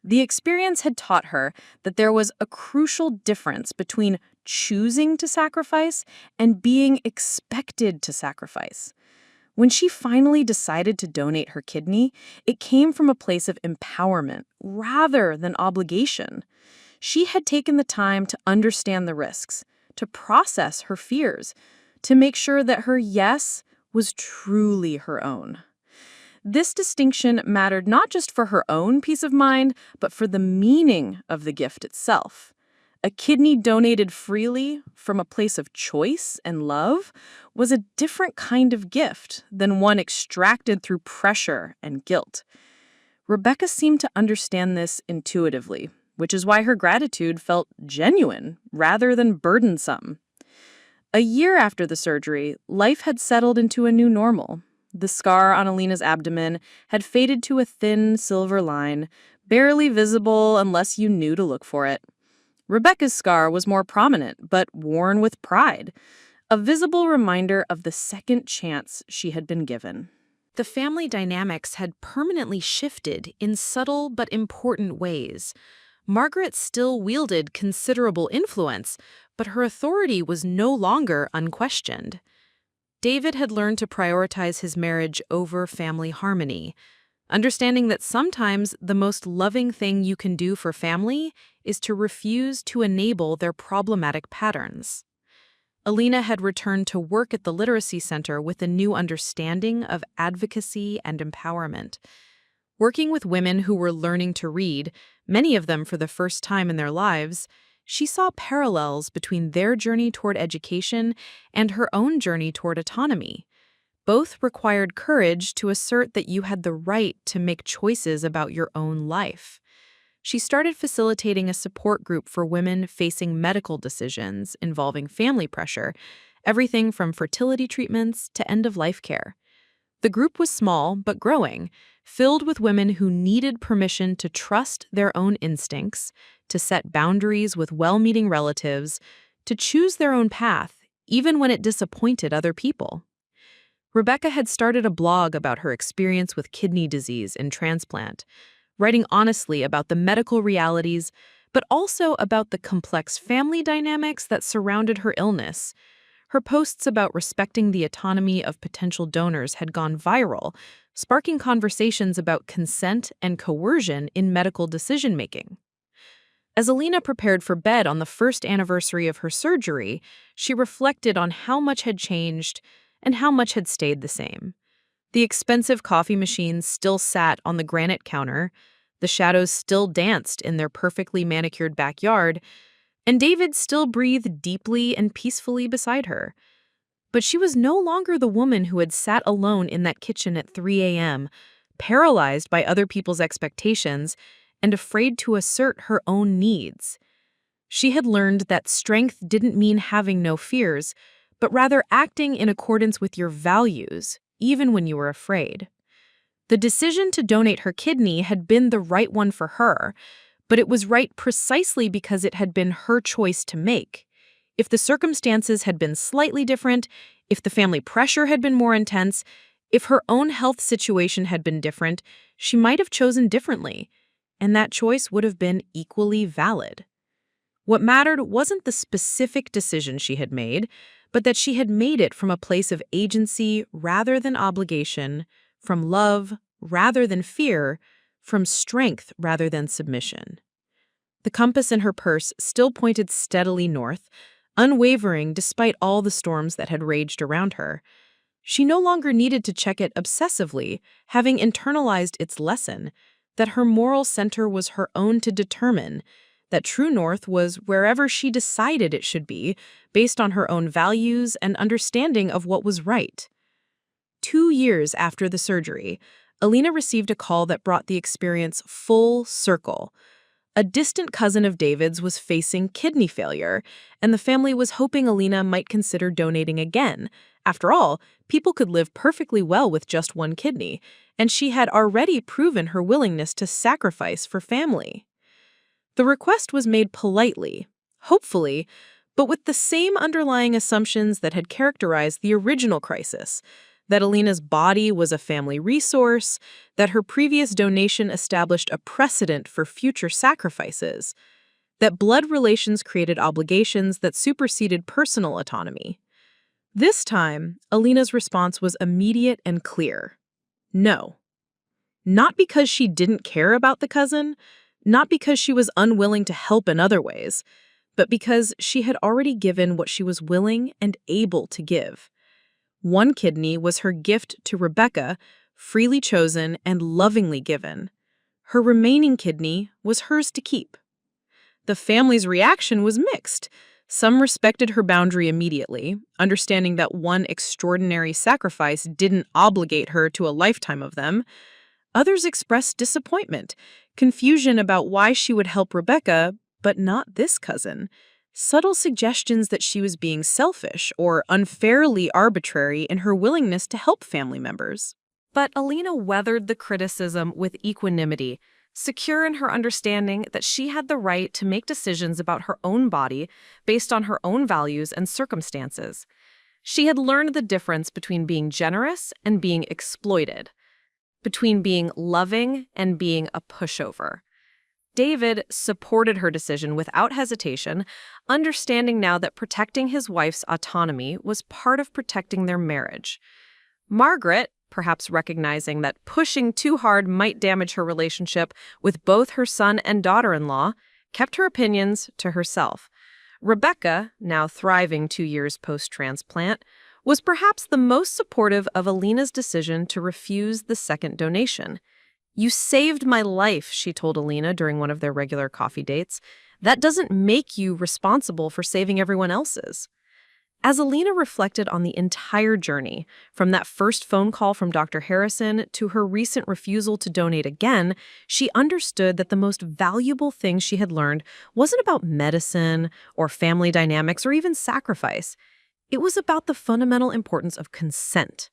The experience had taught her that there was a crucial difference between choosing to sacrifice and being expected to sacrifice. When she finally decided to donate her kidney, it came from a place of empowerment rather than obligation. She had taken the time to understand the risks, to process her fears, to make sure that her yes was truly her own. This distinction mattered not just for her own peace of mind, but for the meaning of the gift itself. A kidney donated freely from a place of choice and love was a different kind of gift than one extracted through pressure and guilt. Rebecca seemed to understand this intuitively, which is why her gratitude felt genuine rather than burdensome. A year after the surgery, life had settled into a new normal. The scar on Alina's abdomen had faded to a thin silver line, barely visible unless you knew to look for it. Rebecca's scar was more prominent, but worn with pride, a visible reminder of the second chance she had been given. The family dynamics had permanently shifted in subtle but important ways. Margaret still wielded considerable influence, but her authority was no longer unquestioned. David had learned to prioritize his marriage over family harmony, understanding that sometimes the most loving thing you can do for family is to refuse to enable their problematic patterns. Alina had returned to work at the Literacy Center with a new understanding of advocacy and empowerment. Working with women who were learning to read, many of them for the first time in their lives, she saw parallels between their journey toward education and her own journey toward autonomy. Both required courage to assert that you had the right to make choices about your own life. She started facilitating a support group for women facing medical decisions involving family pressure, everything from fertility treatments to end-of-life care. The group was small but growing, filled with women who needed permission to trust their own instincts, to set boundaries with well-meaning relatives, to choose their own path, even when it disappointed other people. Rebecca had started a blog about her experience with kidney disease and transplant, writing honestly about the medical realities, but also about the complex family dynamics that surrounded her illness. Her posts about respecting the autonomy of potential donors had gone viral, sparking conversations about consent and coercion in medical decision-making. As Alina prepared for bed on the first anniversary of her surgery, she reflected on how much had changed and how much had stayed the same. The expensive coffee machines still sat on the granite counter, the shadows still danced in their perfectly manicured backyard, and David still breathed deeply and peacefully beside her. But she was no longer the woman who had sat alone in that kitchen at 3 a.m., paralyzed by other people's expectations and afraid to assert her own needs. She had learned that strength didn't mean having no fears, but rather acting in accordance with your values, even when you were afraid. The decision to donate her kidney had been the right one for her, but it was right precisely because it had been her choice to make. If the circumstances had been slightly different, if the family pressure had been more intense, if her own health situation had been different, she might have chosen differently, and that choice would have been equally valid. What mattered wasn't the specific decision she had made, but that she had made it from a place of agency rather than obligation, from love rather than fear, from strength rather than submission. The compass in her purse still pointed steadily north, unwavering despite all the storms that had raged around her. She no longer needed to check it obsessively, having internalized its lesson, that her moral center was her own to determine, that true north was wherever she decided it should be, based on her own values and understanding of what was right. 2 years after the surgery, Alina received a call that brought the experience full circle. A distant cousin of David's was facing kidney failure, and the family was hoping Alina might consider donating again. After all, people could live perfectly well with just one kidney, and she had already proven her willingness to sacrifice for family. The request was made politely, hopefully, but with the same underlying assumptions that had characterized the original crisis: that Alina's body was a family resource, that her previous donation established a precedent for future sacrifices, that blood relations created obligations that superseded personal autonomy. This time, Alina's response was immediate and clear. No. Not because she didn't care about the cousin, not because she was unwilling to help in other ways, but because she had already given what she was willing and able to give. One kidney was her gift to Rebecca, freely chosen and lovingly given. Her remaining kidney was hers to keep. The family's reaction was mixed. Some respected her boundary immediately, understanding that one extraordinary sacrifice didn't obligate her to a lifetime of them. Others expressed disappointment, confusion about why she would help Rebecca, but not this cousin. Subtle suggestions that she was being selfish or unfairly arbitrary in her willingness to help family members. But Alina weathered the criticism with equanimity, secure in her understanding that she had the right to make decisions about her own body based on her own values and circumstances. She had learned the difference between being generous and being exploited, between being loving and being a pushover. David supported her decision without hesitation, understanding now that protecting his wife's autonomy was part of protecting their marriage. Margaret, perhaps recognizing that pushing too hard might damage her relationship with both her son and daughter-in-law, kept her opinions to herself. Rebecca, now thriving 2 years post-transplant, was perhaps the most supportive of Alina's decision to refuse the second donation. "You saved my life," she told Alina during one of their regular coffee dates. "That doesn't make you responsible for saving everyone else's." As Alina reflected on the entire journey, from that first phone call from Dr. Harrison to her recent refusal to donate again, she understood that the most valuable thing she had learned wasn't about medicine or family dynamics or even sacrifice. It was about the fundamental importance of consent,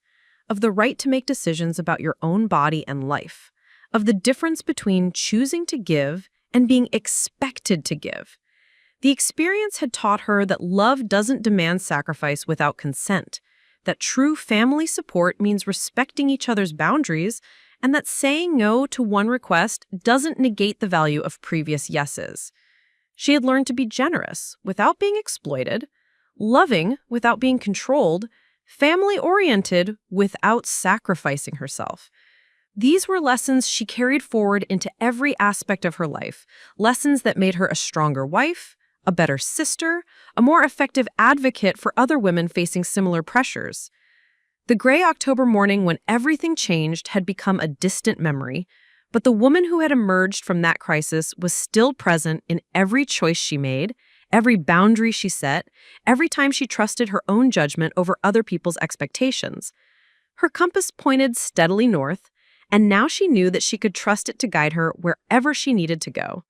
of the right to make decisions about your own body and life, of the difference between choosing to give and being expected to give. The experience had taught her that love doesn't demand sacrifice without consent, that true family support means respecting each other's boundaries, and that saying no to one request doesn't negate the value of previous yeses. She had learned to be generous without being exploited, loving without being controlled, family-oriented without sacrificing herself. These were lessons she carried forward into every aspect of her life, lessons that made her a stronger wife, a better sister, a more effective advocate for other women facing similar pressures. The gray October morning when everything changed had become a distant memory, but the woman who had emerged from that crisis was still present in every choice she made, every boundary she set, every time she trusted her own judgment over other people's expectations. Her compass pointed steadily north, and now she knew that she could trust it to guide her wherever she needed to go.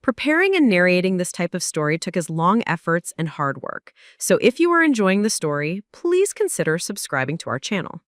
Preparing and narrating this type of story took as long efforts and hard work, so if you are enjoying the story, please consider subscribing to our channel.